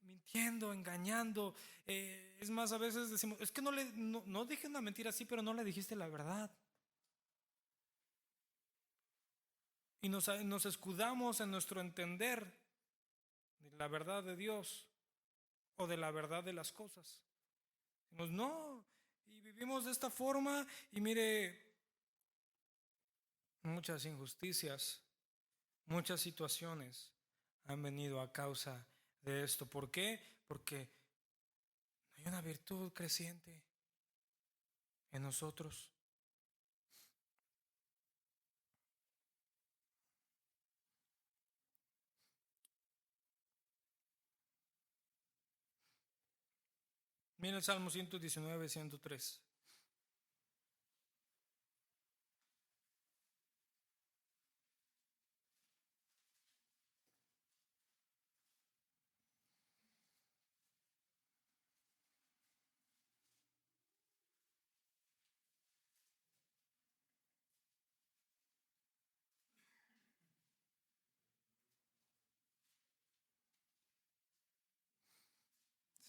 mintiendo, engañando? Es más, a veces decimos, es que no dije una mentira así, pero no le dijiste la verdad. Y nos escudamos en nuestro entender de la verdad de Dios o de la verdad de las cosas. Decimos, no, y vivimos de esta forma y mire, muchas injusticias, muchas situaciones han venido a causa de esto. ¿Por qué? Porque hay una virtud creciente en nosotros. Mira el Salmo 119, 103.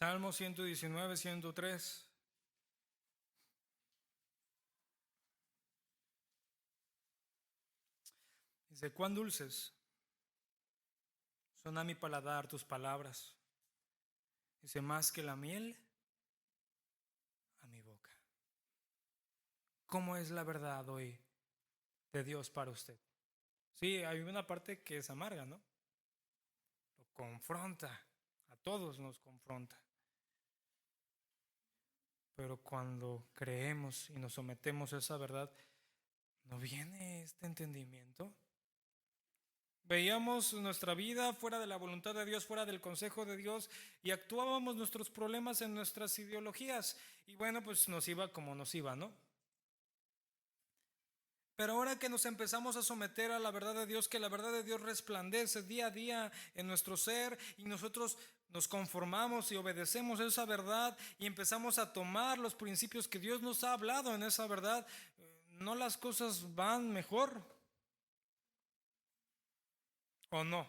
Salmo 119, 103. Dice, cuán dulces son a mi paladar tus palabras. Dice, más que la miel a mi boca. ¿Cómo es la verdad hoy de Dios para usted? Sí, hay una parte que es amarga, ¿no? Lo confronta, a todos nos confronta. Pero cuando creemos y nos sometemos a esa verdad, ¿no viene este entendimiento? Veíamos nuestra vida fuera de la voluntad de Dios, fuera del consejo de Dios, y actuábamos nuestros problemas en nuestras ideologías. Y bueno, pues nos iba como nos iba, ¿no? Pero ahora que nos empezamos a someter a la verdad de Dios, que la verdad de Dios resplandece día a día en nuestro ser y nosotros nos conformamos y obedecemos esa verdad y empezamos a tomar los principios que Dios nos ha hablado en esa verdad, ¿no las cosas van mejor o no?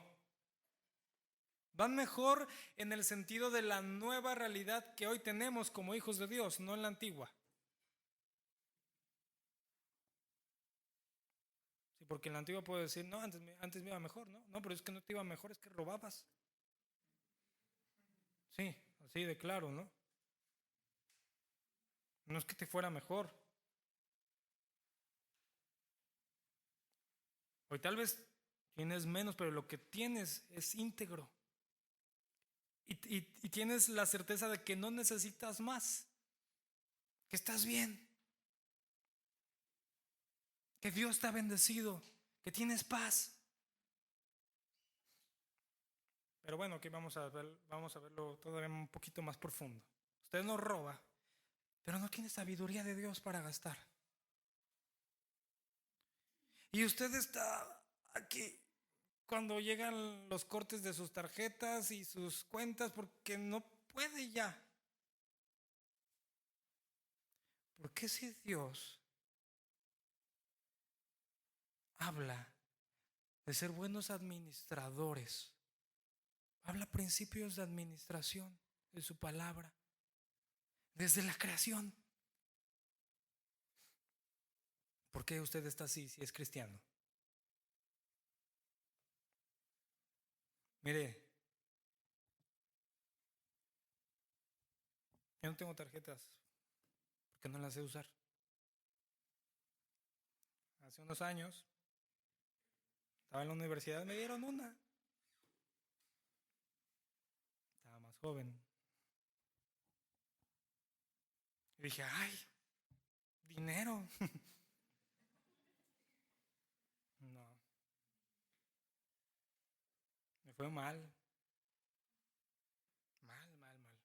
Van mejor en el sentido de la nueva realidad que hoy tenemos como hijos de Dios, no en la antigua. Sí, porque en la antigua puedo decir, no, antes me iba mejor, ¿no? No, pero es que no te iba mejor, es que robabas. Sí, así de claro, ¿no? No es que te fuera mejor. Hoy tal vez tienes menos, pero lo que tienes es íntegro. Y tienes la certeza de que no necesitas más, que estás bien, que Dios te ha bendecido, que tienes paz. Pero bueno, aquí vamos a verlo todavía un poquito más profundo. Usted no roba, pero no tiene sabiduría de Dios para gastar. Y usted está aquí cuando llegan los cortes de sus tarjetas y sus cuentas porque no puede ya. Porque si Dios habla de ser buenos administradores, habla principios de administración de su palabra, desde la creación, ¿por qué usted está así si es cristiano? Mire, yo no tengo tarjetas porque no las sé usar. Hace unos años estaba en la universidad, me dieron una. Estaba más joven. Y dije, ay, dinero. No, me fue mal. Mal, mal, mal.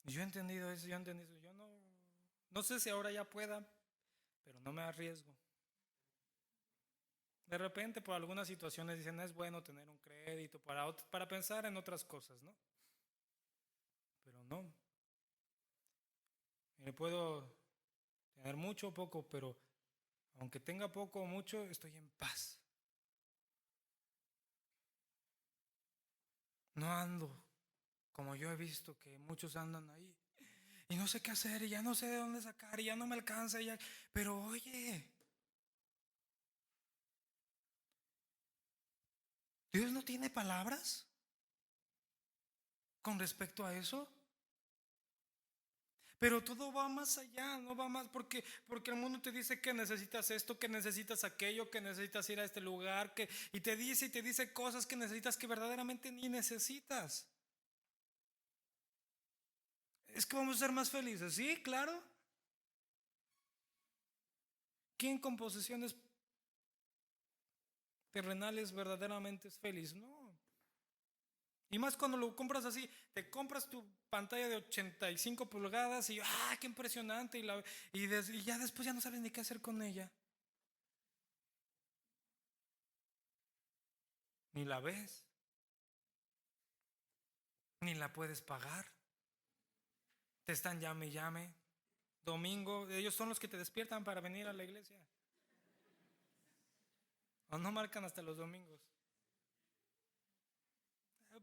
Y yo he entendido eso, yo he entendido eso. Yo no sé si ahora ya pueda, pero no me arriesgo. De repente por algunas situaciones dicen es bueno tener un crédito para pensar en otras cosas, ¿no? Pero no. Puedo tener mucho o poco, pero aunque tenga poco o mucho, estoy en paz. No ando como yo he visto que muchos andan ahí. Y no sé qué hacer, y ya no sé de dónde sacar, y ya no me alcanza, ya. Pero oye, ¿Dios no tiene palabras con respecto a eso? Pero todo va más allá, no va más porque el mundo te dice que necesitas esto, que necesitas aquello, que necesitas ir a este lugar, y te dice cosas que necesitas que verdaderamente ni necesitas. Es que vamos a ser más felices, sí, claro. ¿Quién con posesiones terrenales verdaderamente es feliz? No. Y más cuando lo compras así, te compras tu pantalla de 85 pulgadas y qué impresionante, y ya después ya no sabes ni qué hacer con ella. Ni la ves, ni la puedes pagar. Te están llame y llame. Domingo, ellos son los que te despiertan para venir a la iglesia. O no marcan hasta los domingos.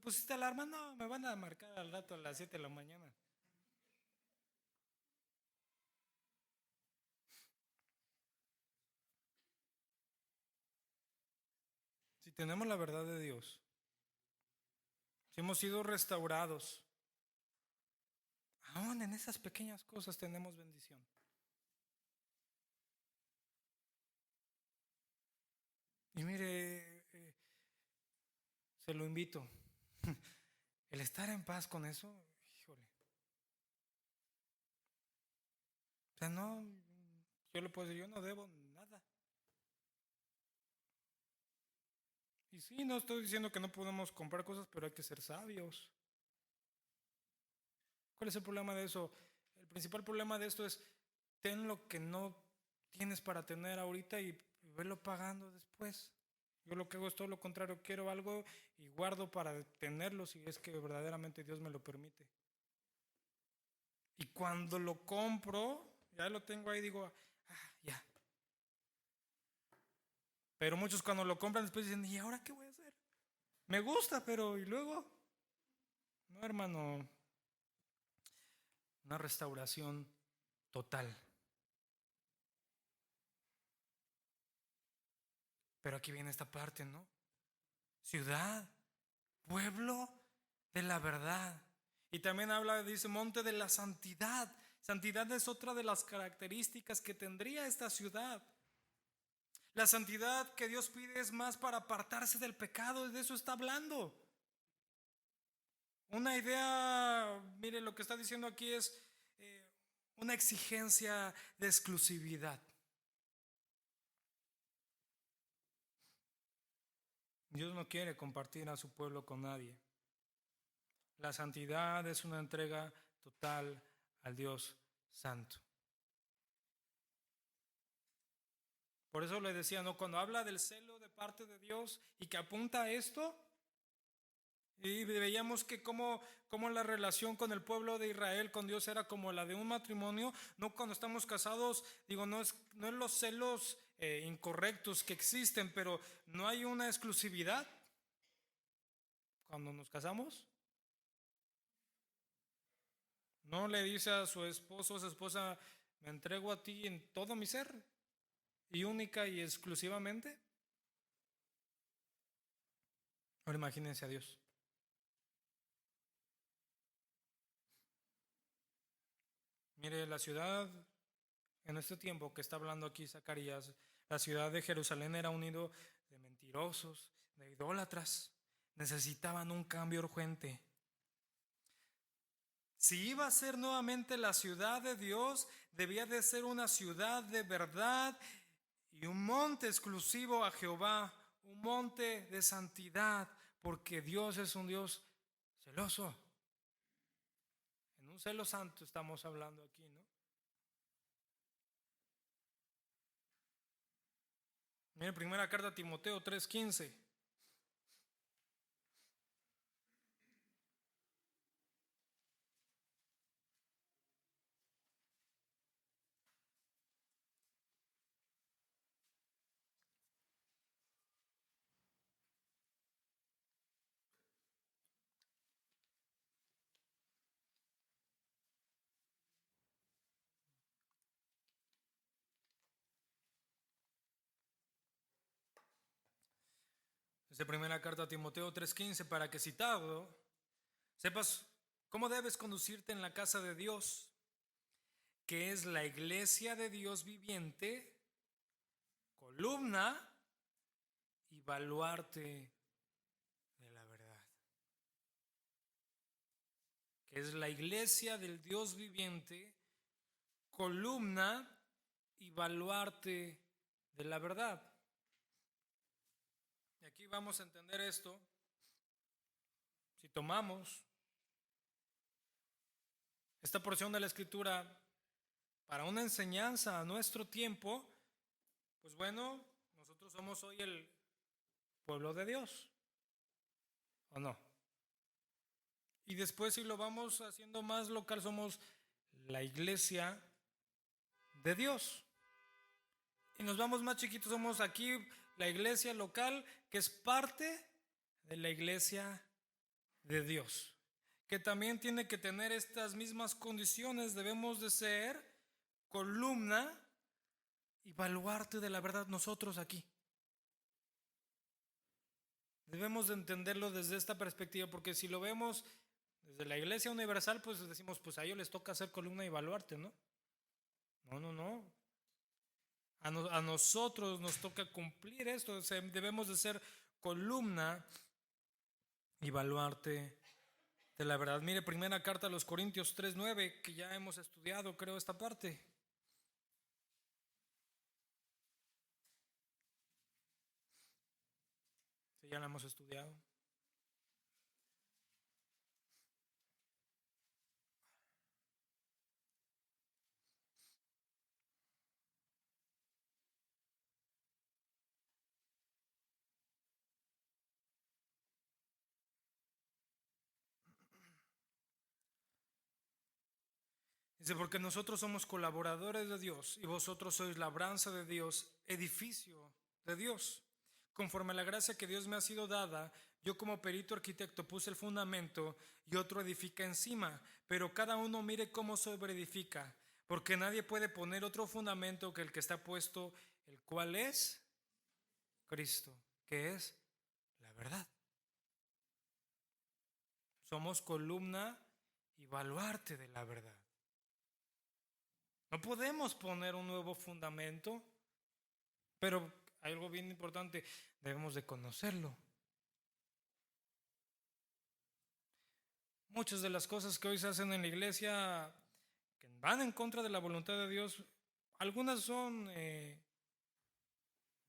¿Pusiste alarma? No, me van a marcar al rato a las 7 de la mañana. Si tenemos la verdad de Dios, si hemos sido restaurados, aún en esas pequeñas cosas tenemos bendición. Y mire, se lo invito. El estar en paz con eso, híjole. O sea, no, yo le puedo decir, yo no debo nada. Y sí, no estoy diciendo que no podemos comprar cosas, pero hay que ser sabios. ¿Cuál es el problema de eso? El principal problema de esto es ten lo que no tienes para tener ahorita y verlo pagando después. Yo lo que hago es todo lo contrario, quiero algo y guardo para tenerlo si es que verdaderamente Dios me lo permite. Y cuando lo compro, ya lo tengo ahí, digo, ya. Pero muchos cuando lo compran después dicen, ¿y ahora qué voy a hacer? Me gusta, pero ¿y luego? No, hermano, una restauración total. Pero aquí viene esta parte, ¿no? Ciudad, pueblo de la verdad. Y también habla, dice, monte de la santidad. Santidad es otra de las características que tendría esta ciudad. La santidad que Dios pide es más para apartarse del pecado, de eso está hablando. Una idea, mire, lo que está diciendo aquí es una exigencia de exclusividad. Dios no quiere compartir a su pueblo con nadie. La santidad es una entrega total al Dios Santo. Por eso le decía, ¿no? Cuando habla del celo de parte de Dios y que apunta a esto, y veíamos que como la relación con el pueblo de Israel con Dios era como la de un matrimonio, no cuando estamos casados, digo, no es los celos incorrectos que existen, pero no hay una exclusividad cuando nos casamos. No le dice a su esposo o a su esposa, me entrego a ti en todo mi ser y única y exclusivamente. Ahora imagínense a Dios. Mire, la ciudad, en este tiempo que está hablando aquí Zacarías, la ciudad de Jerusalén era un nido de mentirosos, de idólatras. Necesitaban un cambio urgente. Si iba a ser nuevamente la ciudad de Dios, debía de ser una ciudad de verdad y un monte exclusivo a Jehová, un monte de santidad, porque Dios es un Dios celoso. En un celo santo estamos hablando aquí, ¿no? Mire, primera carta a Timoteo 3:15. Es de primera carta a Timoteo 3:15, para que citado sepas cómo debes conducirte en la casa de Dios, que es la iglesia de Dios viviente, columna y baluarte de la verdad. Que es la iglesia del Dios viviente, columna y baluarte de la verdad. Y aquí vamos a entender esto. Si tomamos esta porción de la Escritura para una enseñanza a nuestro tiempo, pues bueno, nosotros somos hoy el pueblo de Dios, ¿o no? Y después, si lo vamos haciendo más local, somos la iglesia de Dios. Y nos vamos más chiquitos, somos aquí la iglesia local, que es parte de la iglesia de Dios, que también tiene que tener estas mismas condiciones. Debemos de ser columna y baluarte de la verdad nosotros aquí. Debemos de entenderlo desde esta perspectiva, porque si lo vemos desde la iglesia universal, pues decimos, pues a ellos les toca ser columna y baluarte, ¿no? No. A nosotros nos toca cumplir esto. O sea, debemos de ser columna y baluarte de la verdad. Mire, primera carta a los Corintios 3:9, que ya hemos estudiado, creo, esta parte. Sí, ya la hemos estudiado. Dice, porque nosotros somos colaboradores de Dios y vosotros sois labranza de Dios, edificio de Dios. Conforme a la gracia que Dios me ha sido dada, yo como perito arquitecto puse el fundamento y otro edifica encima, pero cada uno mire cómo sobreedifica, porque nadie puede poner otro fundamento que el que está puesto, el cual es Cristo, que es la verdad. Somos columna y baluarte de la verdad. No podemos poner un nuevo fundamento, pero hay algo bien importante, debemos de conocerlo. Muchas de las cosas que hoy se hacen en la iglesia, que van en contra de la voluntad de Dios, algunas son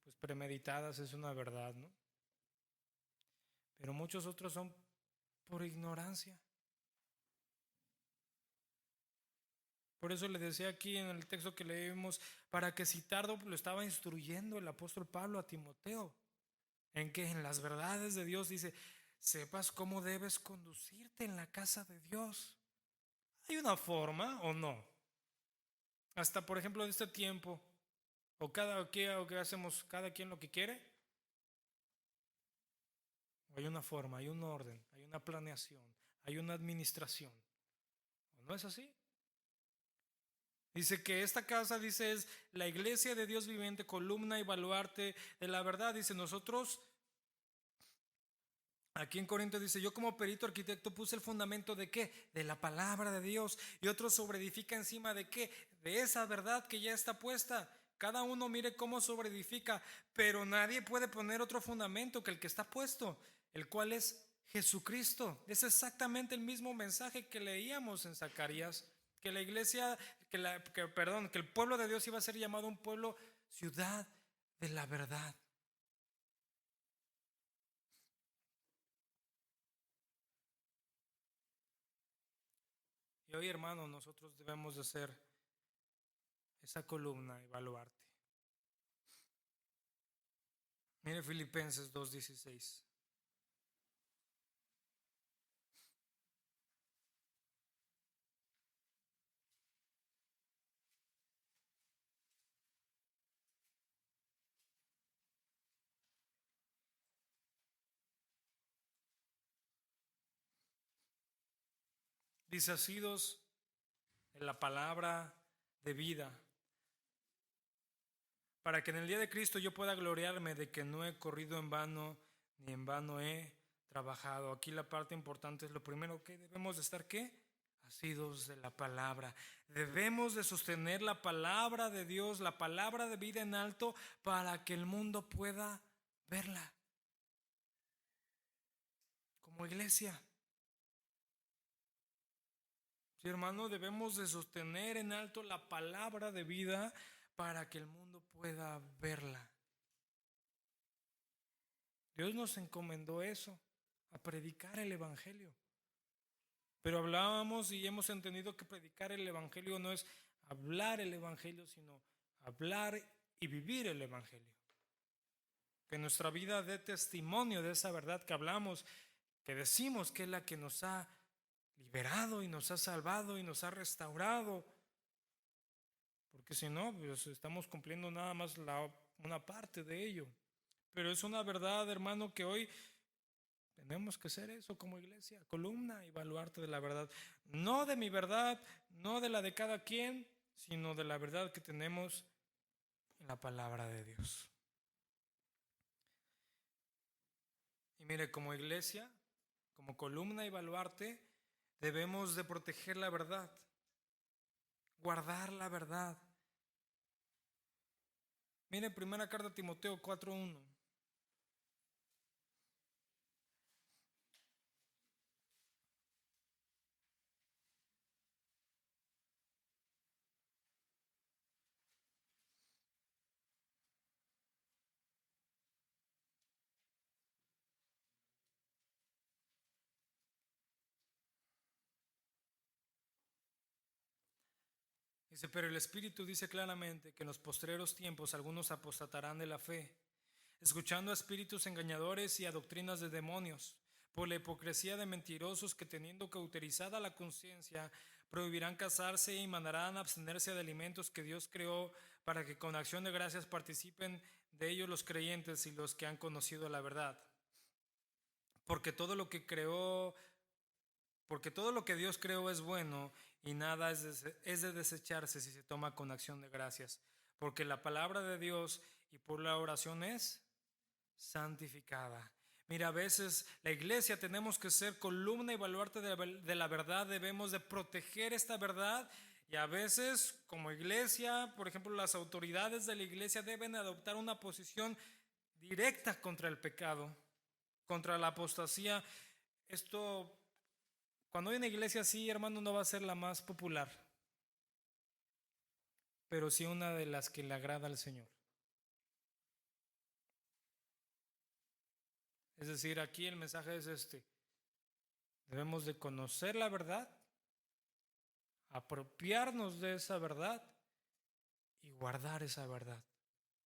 pues premeditadas, es una verdad, ¿no? Pero muchos otros son por ignorancia. Por eso le decía aquí en el texto que leímos, para que si tardo lo estaba instruyendo el apóstol Pablo a Timoteo, en que en las verdades de Dios dice, sepas cómo debes conducirte en la casa de Dios. ¿Hay una forma o no? Hasta por ejemplo en este tiempo, o que hacemos cada quien lo que quiere. Hay una forma, hay un orden, hay una planeación, hay una administración. ¿O no es así? Dice que esta casa, dice, es la iglesia de Dios viviente, columna y baluarte de la verdad. Dice, nosotros, aquí en Corintios dice, yo como perito arquitecto puse el fundamento de ¿qué? De la palabra de Dios. Y otro sobreedifica encima de ¿qué? De esa verdad que ya está puesta. Cada uno mire cómo sobreedifica, pero nadie puede poner otro fundamento que el que está puesto, el cual es Jesucristo. Es exactamente el mismo mensaje que leíamos en Zacarías, que la iglesia, que el pueblo de Dios iba a ser llamado un pueblo, ciudad de la verdad. Y hoy, hermano, nosotros debemos de ser esa columna y baluarte. Mire Filipenses 2:16. Dice, asidos en la palabra de vida, para que en el día de Cristo yo pueda gloriarme de que no he corrido en vano, ni en vano he trabajado. Aquí la parte importante es lo primero que debemos de estar, ¿qué? asidos de la palabra. Debemos de sostener la palabra de Dios, la palabra de vida en alto, para que el mundo pueda verla. Como iglesia, sí, hermano, debemos de sostener en alto la palabra de vida para que el mundo pueda verla. Dios nos encomendó eso, a predicar el evangelio. Pero hablábamos y hemos entendido que predicar el evangelio no es hablar el evangelio, sino hablar y vivir el evangelio. Que nuestra vida dé testimonio de esa verdad que hablamos, que decimos que es la que nos ha liberado y nos ha salvado y nos ha restaurado. Porque si no, pues estamos cumpliendo nada más una parte de ello. Pero es una verdad, hermano, que hoy tenemos que ser eso como iglesia, columna y baluarte de la verdad. No de mi verdad, no de la de cada quien, sino de la verdad que tenemos en la palabra de Dios. Y mire, como iglesia, como columna y baluarte, debemos de proteger la verdad, guardar la verdad. Mire, primera carta a Timoteo 4:1. Dice, pero el Espíritu dice claramente que en los postreros tiempos algunos apostatarán de la fe, escuchando a espíritus engañadores y a doctrinas de demonios, por la hipocresía de mentirosos que teniendo cauterizada la conciencia, prohibirán casarse y mandarán abstenerse de alimentos que Dios creó para que con acción de gracias participen de ellos los creyentes y los que han conocido la verdad. Porque todo lo que Dios creó es bueno y nada es de desecharse si se toma con acción de gracias. Porque la palabra de Dios y por la oración es santificada. Mira, a veces la iglesia tenemos que ser columna y baluarte de la verdad, debemos de proteger esta verdad y a veces como iglesia, por ejemplo, las autoridades de la iglesia deben adoptar una posición directa contra el pecado, contra la apostasía. Esto, cuando hay una iglesia así, hermano, no va a ser la más popular, pero sí una de las que le agrada al Señor. Es decir, aquí el mensaje es este: debemos de conocer la verdad, apropiarnos de esa verdad y guardar esa verdad,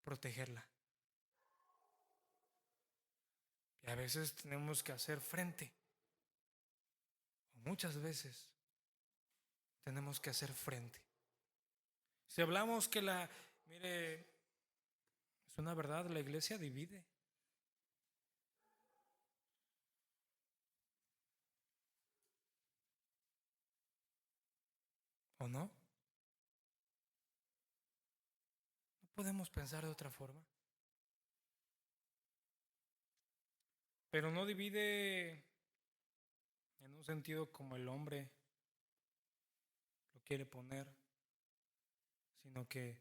protegerla. Y a veces tenemos que hacer frente, o muchas veces tenemos que hacer frente. Si hablamos que mire, es una verdad, la iglesia divide. ¿O no? No podemos pensar de otra forma. Pero no divide en un sentido como el hombre lo quiere poner, sino que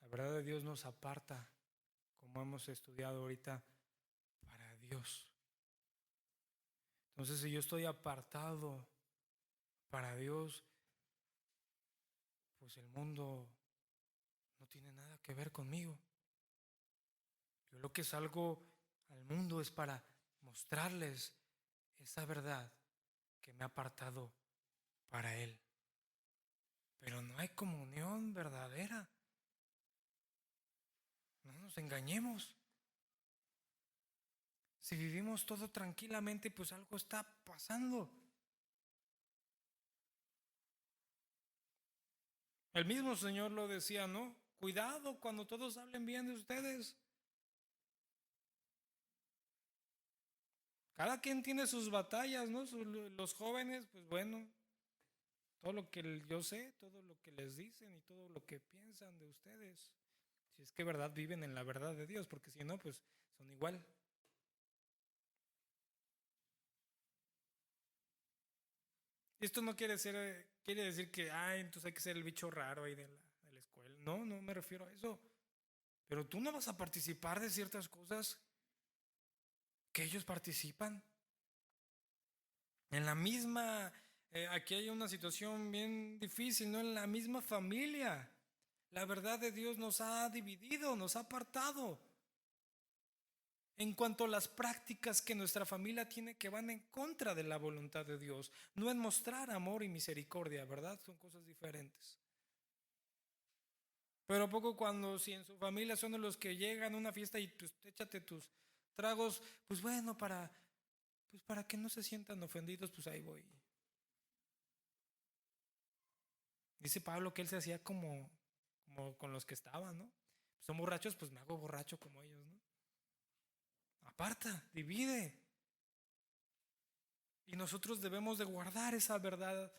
la verdad de Dios nos aparta, como hemos estudiado ahorita, para Dios. Entonces, si yo estoy apartado para Dios, pues el mundo no tiene nada que ver conmigo. Yo lo que salgo al mundo es para mostrarles esa verdad que me ha apartado para Él. Pero no hay comunión verdadera. No nos engañemos. Si vivimos todo tranquilamente, pues algo está pasando. El mismo Señor lo decía, ¿no? Cuidado cuando todos hablen bien de ustedes. Cada quien tiene sus batallas, ¿no? Los jóvenes, pues bueno, todo lo que yo sé, todo lo que les dicen y todo lo que piensan de ustedes. Si es que verdad viven en la verdad de Dios, porque si no, pues son igual. Y esto no quiere decir que, ay, entonces hay que ser el bicho raro ahí de la escuela. No, no me refiero a eso. Pero tú no vas a participar de ciertas cosas que ellos participan. En la misma, aquí hay una situación bien difícil, ¿no? En la misma familia. La verdad de Dios nos ha dividido, nos ha apartado. En cuanto a las prácticas que nuestra familia tiene que van en contra de la voluntad de Dios, no en mostrar amor y misericordia, ¿verdad? Son cosas diferentes. Pero a poco cuando si en su familia son los que llegan a una fiesta y pues échate tus tragos, pues bueno, pues para que no se sientan ofendidos, pues ahí voy. Dice Pablo que él se hacía como con los que estaban, ¿no? Son borrachos, pues me hago borracho como ellos, ¿no? Aparta, divide. Y nosotros debemos de guardar esa verdad,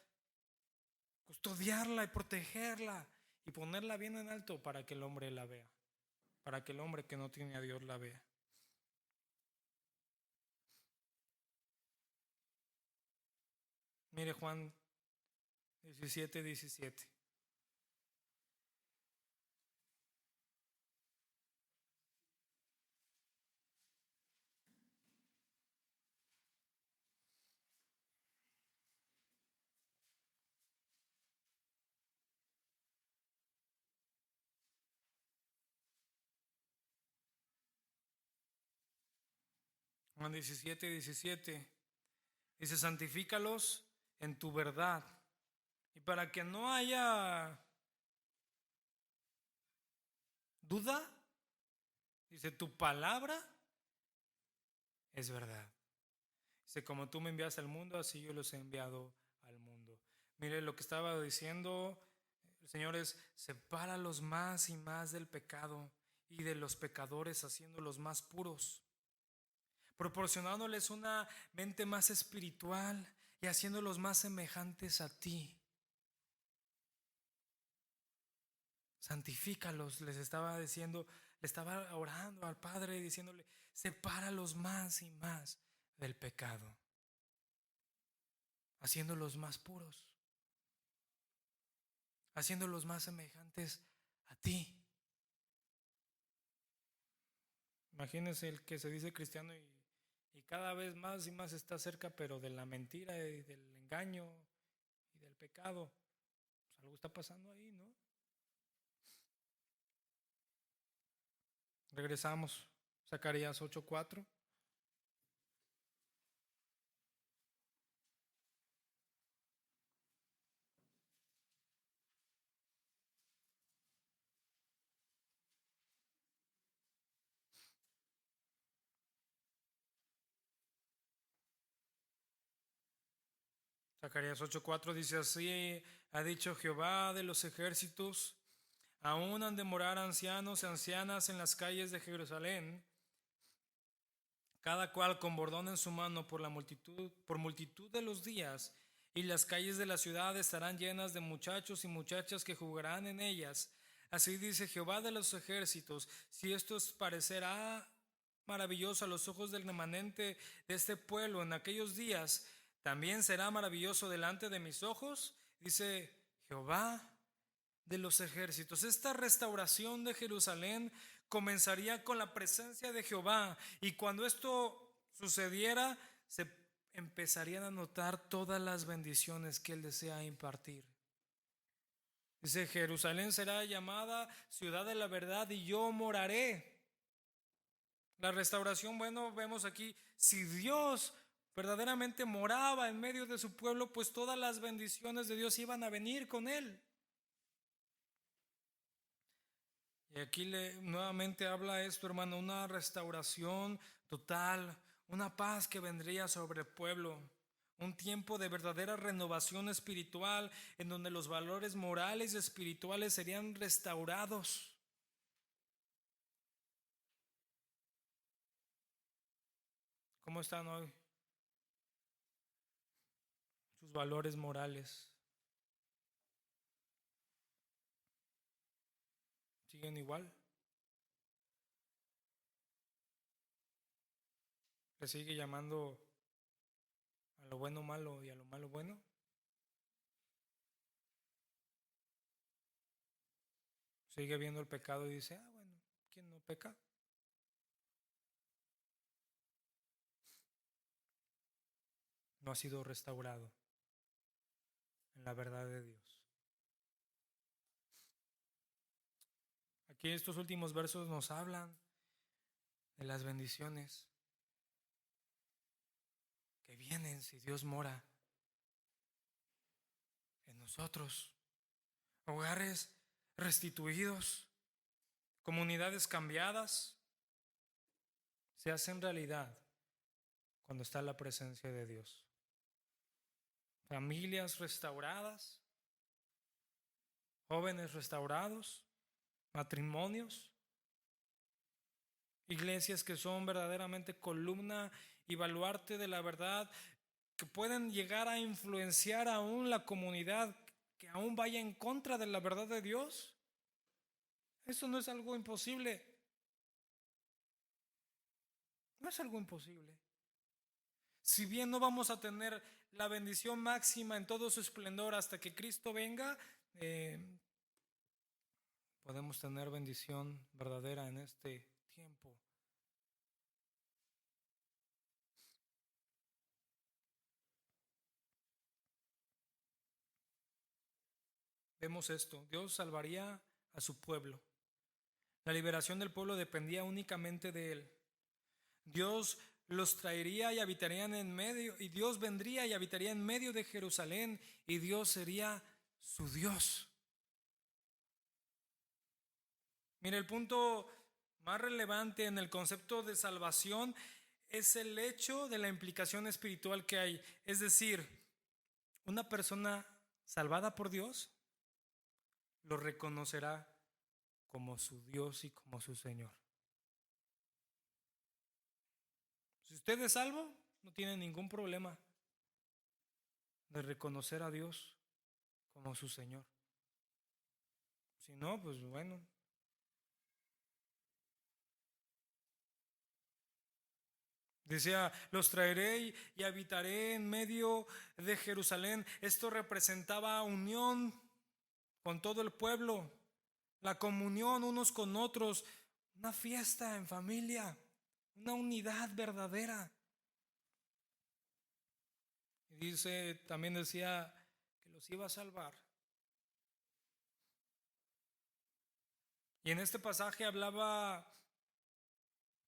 custodiarla y protegerla y ponerla bien en alto para que el hombre la vea, para que el hombre que no tiene a Dios la vea. Mire Juan 17:17. Juan 17:17. Dice, santifícalos en tu verdad. Y para que no haya duda, dice, tu palabra es verdad. Dice, como tú me envías al mundo, así yo los he enviado al mundo. Mire lo que estaba diciendo el Señor es, sepáralos más y más del pecado y de los pecadores, haciéndolos más puros, proporcionándoles una mente más espiritual y haciéndolos más semejantes a ti. Santifícalos, les estaba diciendo, le estaba orando al Padre diciéndole, sepáralos más y más del pecado, haciéndolos más puros, haciéndolos más semejantes a ti. Imagínense el que se dice cristiano y cada vez más y más está cerca, pero de la mentira y del engaño y del pecado. Pues algo está pasando ahí, ¿no? Regresamos. Zacarías 8:4. Zacarías 8:4 dice así, ha dicho Jehová de los ejércitos, aún han de morar ancianos y ancianas en las calles de Jerusalén, cada cual con bordón en su mano por multitud de los días, y las calles de la ciudad estarán llenas de muchachos y muchachas que jugarán en ellas. Así dice Jehová de los ejércitos, si esto os parecerá maravilloso a los ojos del remanente de este pueblo en aquellos días, también será maravilloso delante de mis ojos, dice Jehová de los ejércitos. Esta restauración de Jerusalén comenzaría con la presencia de Jehová, y cuando esto sucediera se empezarían a notar todas las bendiciones que él desea impartir. Dice, Jerusalén será llamada ciudad de la verdad y yo moraré. La restauración, bueno, vemos aquí, si Dios verdaderamente moraba en medio de su pueblo, pues todas las bendiciones de Dios iban a venir con él. Y aquí nuevamente habla esto, hermano, una restauración total, una paz que vendría sobre el pueblo, un tiempo de verdadera renovación espiritual en donde los valores morales y espirituales serían restaurados. ¿Cómo están hoy sus valores morales? ¿Siguen igual? ¿Le sigue llamando a lo bueno malo y a lo malo bueno? sigue viendo el pecado y dice, bueno, ¿quién no peca? No ha sido restaurado en la verdad de Dios. Aquí estos últimos versos nos hablan de las bendiciones que vienen si Dios mora en nosotros. Hogares restituidos, comunidades cambiadas, se hacen realidad cuando está la presencia de Dios. Familias restauradas, jóvenes restaurados, matrimonios, iglesias que son verdaderamente columna y baluarte de la verdad, que pueden llegar a influenciar aún la comunidad que aún vaya en contra de la verdad de Dios. Eso no es algo imposible. No es algo imposible. Si bien no vamos a tener la bendición máxima en todo su esplendor hasta que Cristo venga, podemos tener bendición verdadera en este tiempo. Vemos esto, Dios salvaría a su pueblo. La liberación del pueblo dependía únicamente de Él. Dios los traería y habitarían en medio, y Dios vendría y habitaría en medio de Jerusalén, y Dios sería su Dios. Mira, el punto más relevante en el concepto de salvación es el hecho de la implicación espiritual que hay. Es decir, una persona salvada por Dios lo reconocerá como su Dios y como su Señor. Si usted es salvo, no tiene ningún problema de reconocer a Dios como su Señor. Si no, pues bueno. Decía, los traeré y habitaré en medio de Jerusalén. Esto representaba unión con todo el pueblo, la comunión unos con otros, una fiesta en familia, una unidad verdadera. Y dice, también decía que los iba a salvar. Y en este pasaje hablaba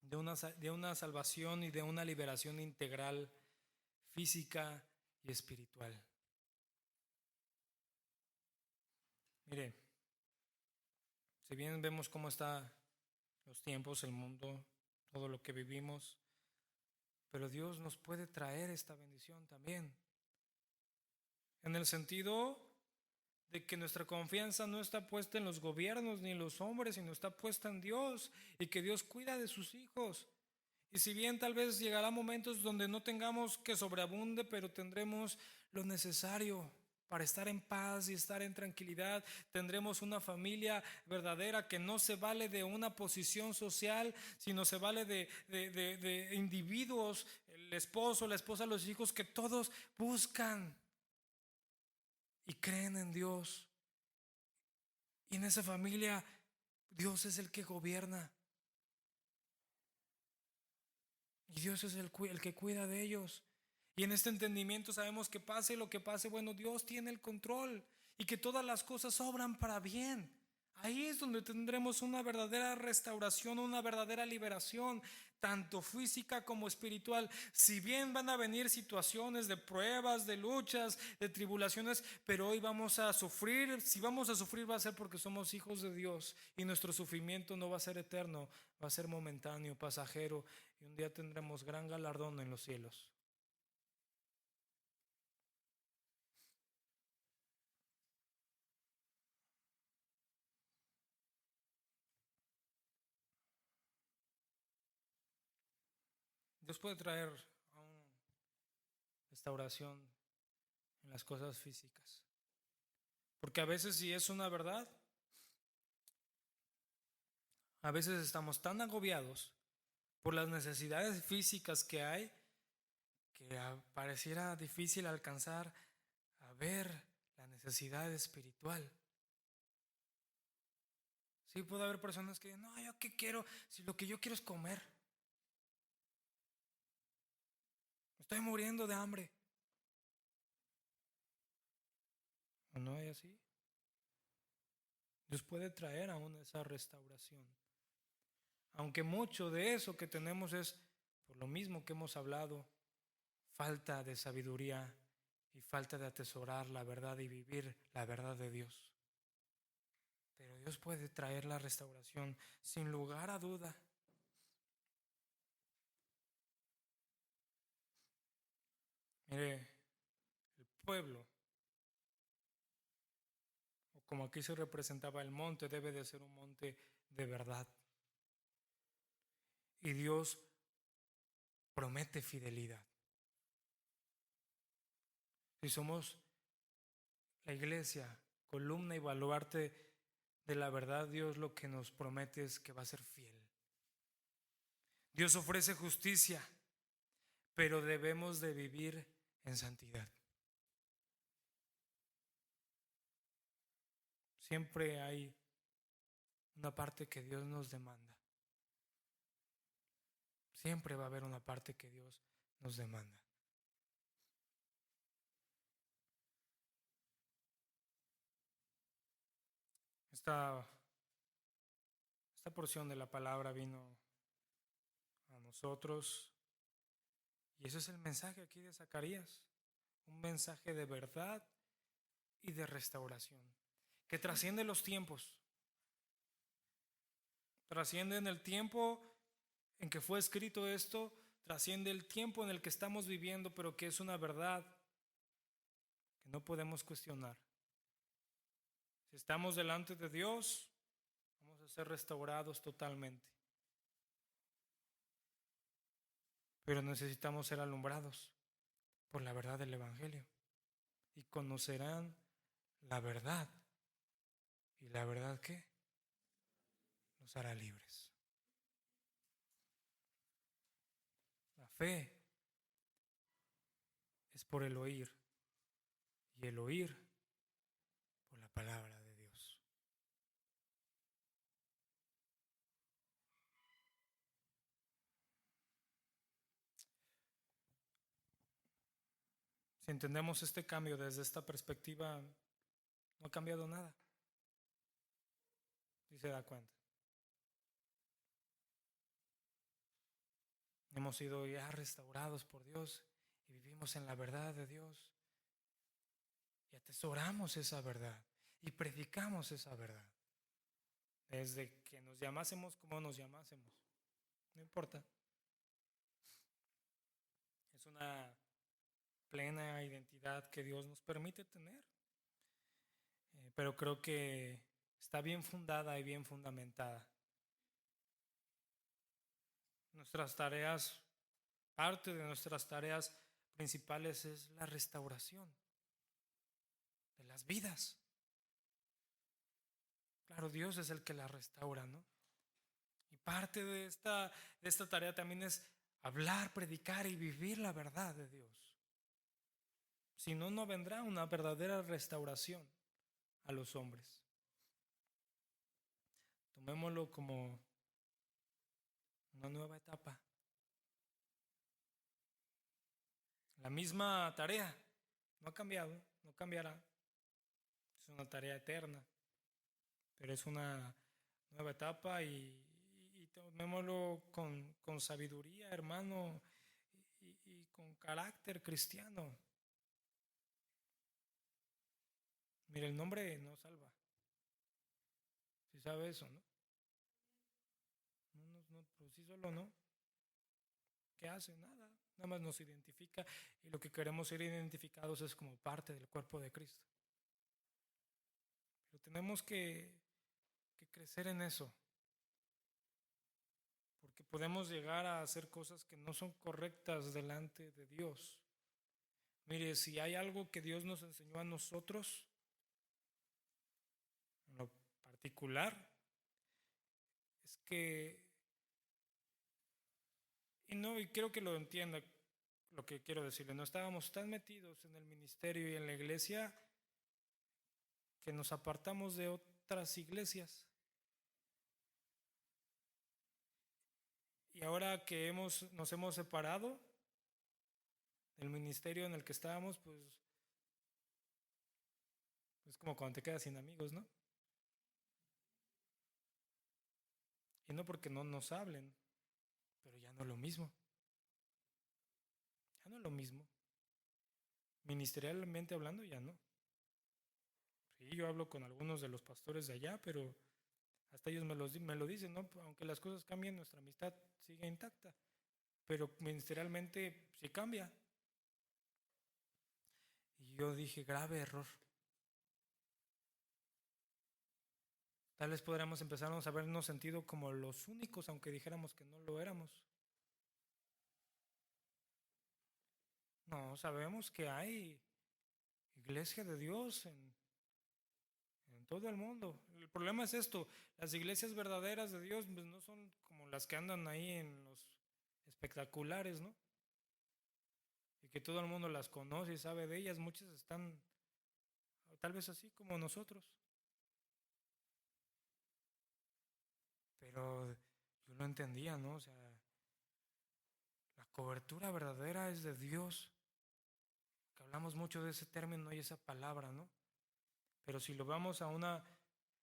de una salvación y de una liberación integral, física y espiritual. Mire, si bien vemos cómo están los tiempos, el mundo, todo lo que vivimos, pero Dios nos puede traer esta bendición también. En el sentido de que nuestra confianza no está puesta en los gobiernos ni en los hombres, sino está puesta en Dios, y que Dios cuida de sus hijos. Y si bien tal vez llegará momentos donde no tengamos que sobreabunde, pero tendremos lo necesario para estar en paz y estar en tranquilidad. Tendremos una familia verdadera que no se vale de una posición social, sino se vale de individuos, el esposo, la esposa, los hijos, que todos buscan y creen en Dios. Y en esa familia Dios es el que gobierna. Y Dios es el que cuida de ellos. Y en este entendimiento sabemos que pase lo que pase, bueno, Dios tiene el control y que todas las cosas obran para bien. Ahí es donde tendremos una verdadera restauración, una verdadera liberación, tanto física como espiritual. Si bien van a venir situaciones de pruebas, de luchas, de tribulaciones, pero hoy vamos a sufrir. Si vamos a sufrir, va a ser porque somos hijos de Dios, y nuestro sufrimiento no va a ser eterno, va a ser momentáneo, pasajero, y un día tendremos gran galardón en los cielos. Dios puede traer aún restauración en las cosas físicas, porque a veces, si es una verdad, a veces estamos tan agobiados por las necesidades físicas que hay, que pareciera difícil alcanzar a ver la necesidad espiritual. Sí, puede haber personas que no, yo qué quiero, si lo que yo quiero es comer. Me estoy muriendo de hambre. ¿O no es así? Dios puede traer aún esa restauración. Aunque mucho de eso que tenemos es por lo mismo que hemos hablado, falta de sabiduría y falta de atesorar la verdad y vivir la verdad de Dios. Pero Dios puede traer la restauración sin lugar a duda. Mire, el pueblo, o como aquí se representaba el monte, debe de ser un monte de verdad. Y Dios promete fidelidad. Si somos la iglesia, columna y baluarte de la verdad, Dios lo que nos promete es que va a ser fiel. Dios ofrece justicia, pero debemos de vivir en santidad. Siempre hay una parte que Dios nos demanda. Siempre va a haber una parte que Dios nos demanda. Esta porción de la palabra vino a nosotros y ese es el mensaje aquí de Zacarías. Un mensaje de verdad y de restauración que trasciende los tiempos. Trasciende en el tiempo en que fue escrito esto, trasciende el tiempo en el que estamos viviendo, pero que es una verdad que no podemos cuestionar. Si estamos delante de Dios, vamos a ser restaurados totalmente. Pero necesitamos ser alumbrados por la verdad del Evangelio. Y conocerán la verdad. ¿Y la verdad qué? Los hará libres. La fe es por el oír. Y el oír por la palabra de Dios. Si entendemos este cambio desde esta perspectiva, no ha cambiado nada. Y se da cuenta. Hemos sido ya restaurados por Dios y vivimos en la verdad de Dios. Y atesoramos esa verdad y predicamos esa verdad. Desde que nos llamásemos como nos llamásemos. No importa. Es una plena identidad que Dios nos permite tener. Pero creo que está bien fundada y bien fundamentada. Nuestras tareas, parte de nuestras tareas principales es la restauración de las vidas. Claro, Dios es el que las restaura, ¿no? Y parte de esta tarea también es hablar, predicar y vivir la verdad de Dios. Si no, no vendrá una verdadera restauración a los hombres. Tomémoslo como una nueva etapa. La misma tarea no ha cambiado, no cambiará. Es una tarea eterna, pero es una nueva etapa y tomémoslo con sabiduría, hermano, y con carácter cristiano. Mire, el nombre no salva. Si sabe eso, ¿no? Por sí solo no. ¿Qué hace? Nada. Nada más nos identifica y lo que queremos ser identificados es como parte del cuerpo de Cristo. Pero tenemos que crecer en eso. Porque podemos llegar a hacer cosas que no son correctas delante de Dios. Mire, si hay algo que Dios nos enseñó a nosotros, en lo particular, es que, y quiero que lo entienda lo que quiero decirle, no estábamos tan metidos en el ministerio y en la iglesia que nos apartamos de otras iglesias. Y ahora que nos hemos separado del ministerio en el que estábamos, pues es como cuando te quedas sin amigos, ¿no? Y no porque no nos hablen, pero ya no es lo mismo. Ya no es lo mismo. Ministerialmente hablando, ya no. Sí, yo hablo con algunos de los pastores de allá, pero hasta ellos me lo dicen, ¿no? Aunque las cosas cambien, nuestra amistad sigue intacta. Pero ministerialmente sí cambia. Y yo dije, grave error. Tal vez podríamos empezarnos a vernos sentido como los únicos, aunque dijéramos que no lo éramos. No, sabemos que hay iglesia de Dios en todo el mundo. El problema es esto, las iglesias verdaderas de Dios pues, no son como las que andan ahí en los espectaculares, ¿no? Y que todo el mundo las conoce y sabe de ellas. Muchas están tal vez así como nosotros. Pero yo no entendía, ¿no? O sea, la cobertura verdadera es de Dios. Que hablamos mucho de ese término y esa palabra, ¿no? Pero si lo vamos a una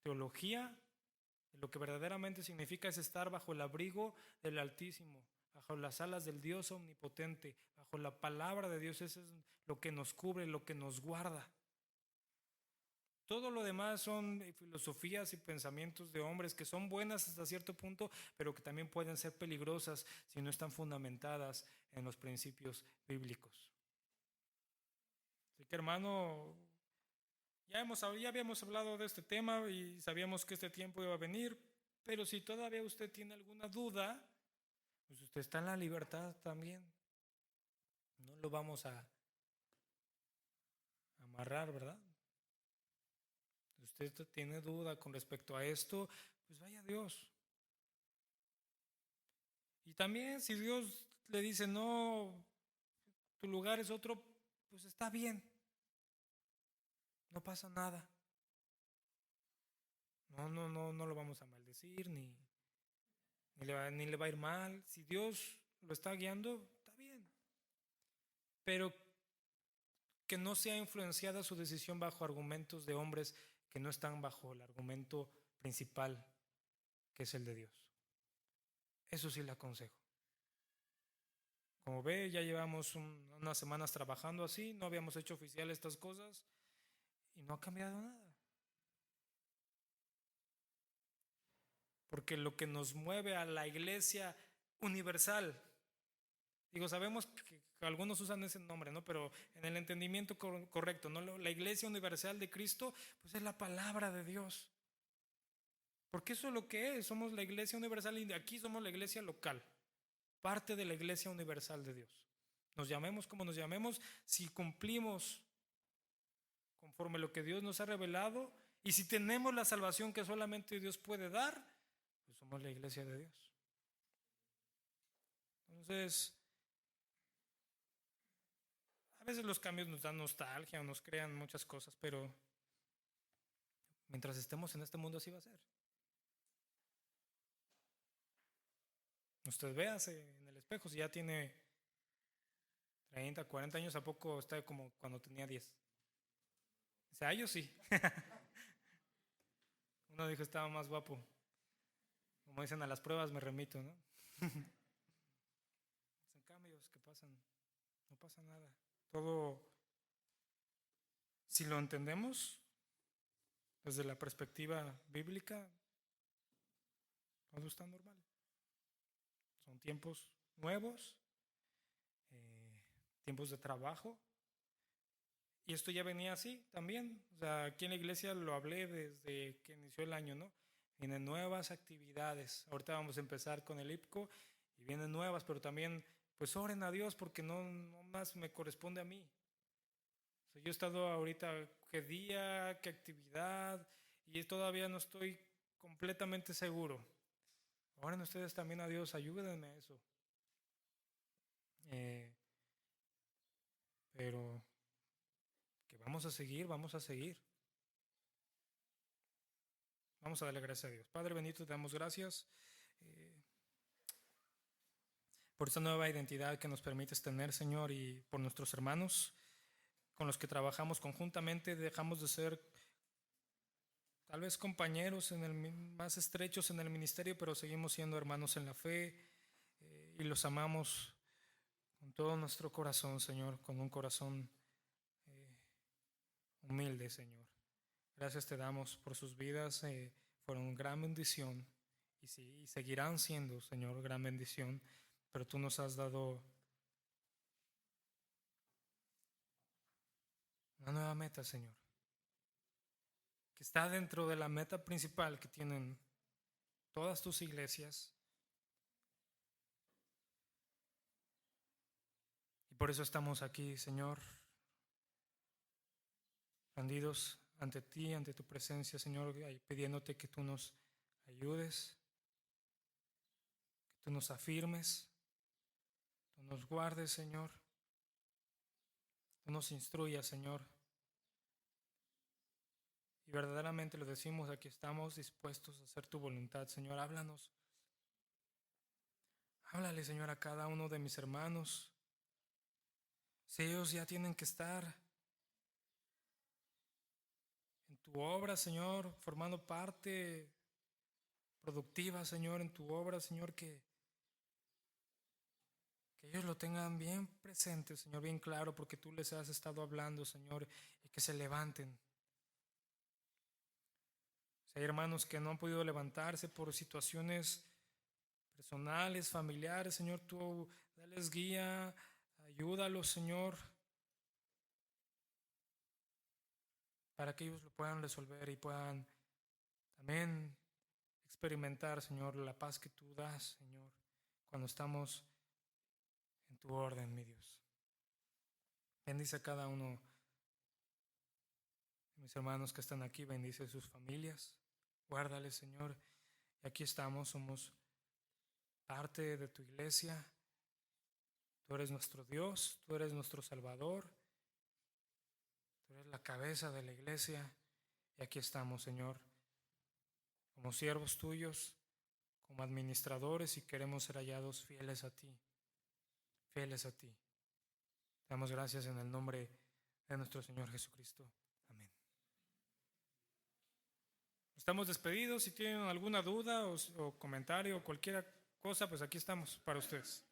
teología, lo que verdaderamente significa es estar bajo el abrigo del Altísimo, bajo las alas del Dios omnipotente, bajo la palabra de Dios. Eso es lo que nos cubre, lo que nos guarda. Todo lo demás son filosofías y pensamientos de hombres que son buenas hasta cierto punto, pero que también pueden ser peligrosas si no están fundamentadas en los principios bíblicos. Así que hermano, ya habíamos hablado de este tema y sabíamos que este tiempo iba a venir, pero si todavía usted tiene alguna duda, pues usted está en la libertad también. No lo vamos a amarrar, ¿verdad? Si usted tiene duda con respecto a esto, pues vaya a Dios. Y también si Dios le dice, no, tu lugar es otro, pues está bien, no pasa nada. No lo vamos a maldecir, ni le va a ir mal. Si Dios lo está guiando, está bien. Pero que no sea influenciada su decisión bajo argumentos de hombres que no están bajo el argumento principal, que es el de Dios. Eso sí le aconsejo. Como ve, ya llevamos unas semanas trabajando así, no habíamos hecho oficial estas cosas y no ha cambiado nada. Porque lo que nos mueve a la iglesia universal, digo, sabemos que algunos usan ese nombre, ¿no? Pero en el entendimiento correcto, ¿no? La iglesia universal de Cristo, pues es la palabra de Dios. Porque eso es lo que es, somos la iglesia universal y aquí somos la iglesia local, parte de la iglesia universal de Dios. Nos llamemos como nos llamemos, si cumplimos conforme lo que Dios nos ha revelado y si tenemos la salvación que solamente Dios puede dar, pues somos la iglesia de Dios. Entonces, a veces los cambios nos dan nostalgia o nos crean muchas cosas, pero mientras estemos en este mundo así va a ser. Usted véase en el espejo, si ya tiene 30, 40 años, ¿a poco está como cuando tenía 10? O sea, yo sí. Uno dijo estaba más guapo. Como dicen, a las pruebas me remito, ¿no? Son cambios que pasan, no pasa nada. Todo, si lo entendemos desde la perspectiva bíblica, todo está normal. Son tiempos nuevos, tiempos de trabajo. Y esto ya venía así también. O sea, aquí en la iglesia lo hablé desde que inició el año, ¿no? Vienen nuevas actividades. Ahorita vamos a empezar con el IPCO y vienen nuevas, pero también, pues oren a Dios porque no más me corresponde a mí. O sea, yo he estado ahorita qué día, qué actividad y todavía no estoy completamente seguro. Oren ustedes también a Dios, ayúdenme a eso. Pero que vamos a seguir, vamos a seguir. Vamos a darle gracias a Dios. Padre bendito, te damos gracias. por esta nueva identidad que nos permites tener, Señor, y por nuestros hermanos con los que trabajamos conjuntamente. Dejamos de ser tal vez compañeros más estrechos en el ministerio, pero seguimos siendo hermanos en la fe, y los amamos con todo nuestro corazón, Señor, con un corazón humilde, Señor. Gracias te damos por sus vidas, fueron gran bendición y sí, seguirán siendo, Señor, gran bendición, pero tú nos has dado una nueva meta, Señor, que está dentro de la meta principal que tienen todas tus iglesias. Y por eso estamos aquí, Señor, rendidos ante ti, ante tu presencia, Señor, pidiéndote que tú nos ayudes, que tú nos afirmes, tú nos guardes, Señor, tú nos instruyas, Señor. Y verdaderamente lo decimos, aquí estamos dispuestos a hacer tu voluntad, Señor. Háblanos. Háblale, Señor, a cada uno de mis hermanos. Si ellos ya tienen que estar en tu obra, Señor, formando parte productiva, Señor, en tu obra, Señor, que ellos lo tengan bien presente, Señor, bien claro, porque tú les has estado hablando, Señor, y que se levanten. Si hay hermanos que no han podido levantarse por situaciones personales, familiares, Señor, tú dales guía, ayúdalos, Señor, para que ellos lo puedan resolver y puedan también experimentar, Señor, la paz que tú das, Señor, cuando estamos en tu orden, mi Dios. Bendice a cada uno de mis hermanos que están aquí, bendice a sus familias, guárdales, Señor. Y aquí estamos, somos parte de tu iglesia. Tú eres nuestro Dios, tú eres nuestro Salvador, tú eres la cabeza de la iglesia. Y aquí estamos, Señor, como siervos tuyos, como administradores, y queremos ser hallados fieles a ti, fieles a ti. Damos gracias en el nombre de nuestro Señor Jesucristo. Amén. Estamos despedidos. Si tienen alguna duda o comentario o cualquier cosa, pues aquí estamos para ustedes.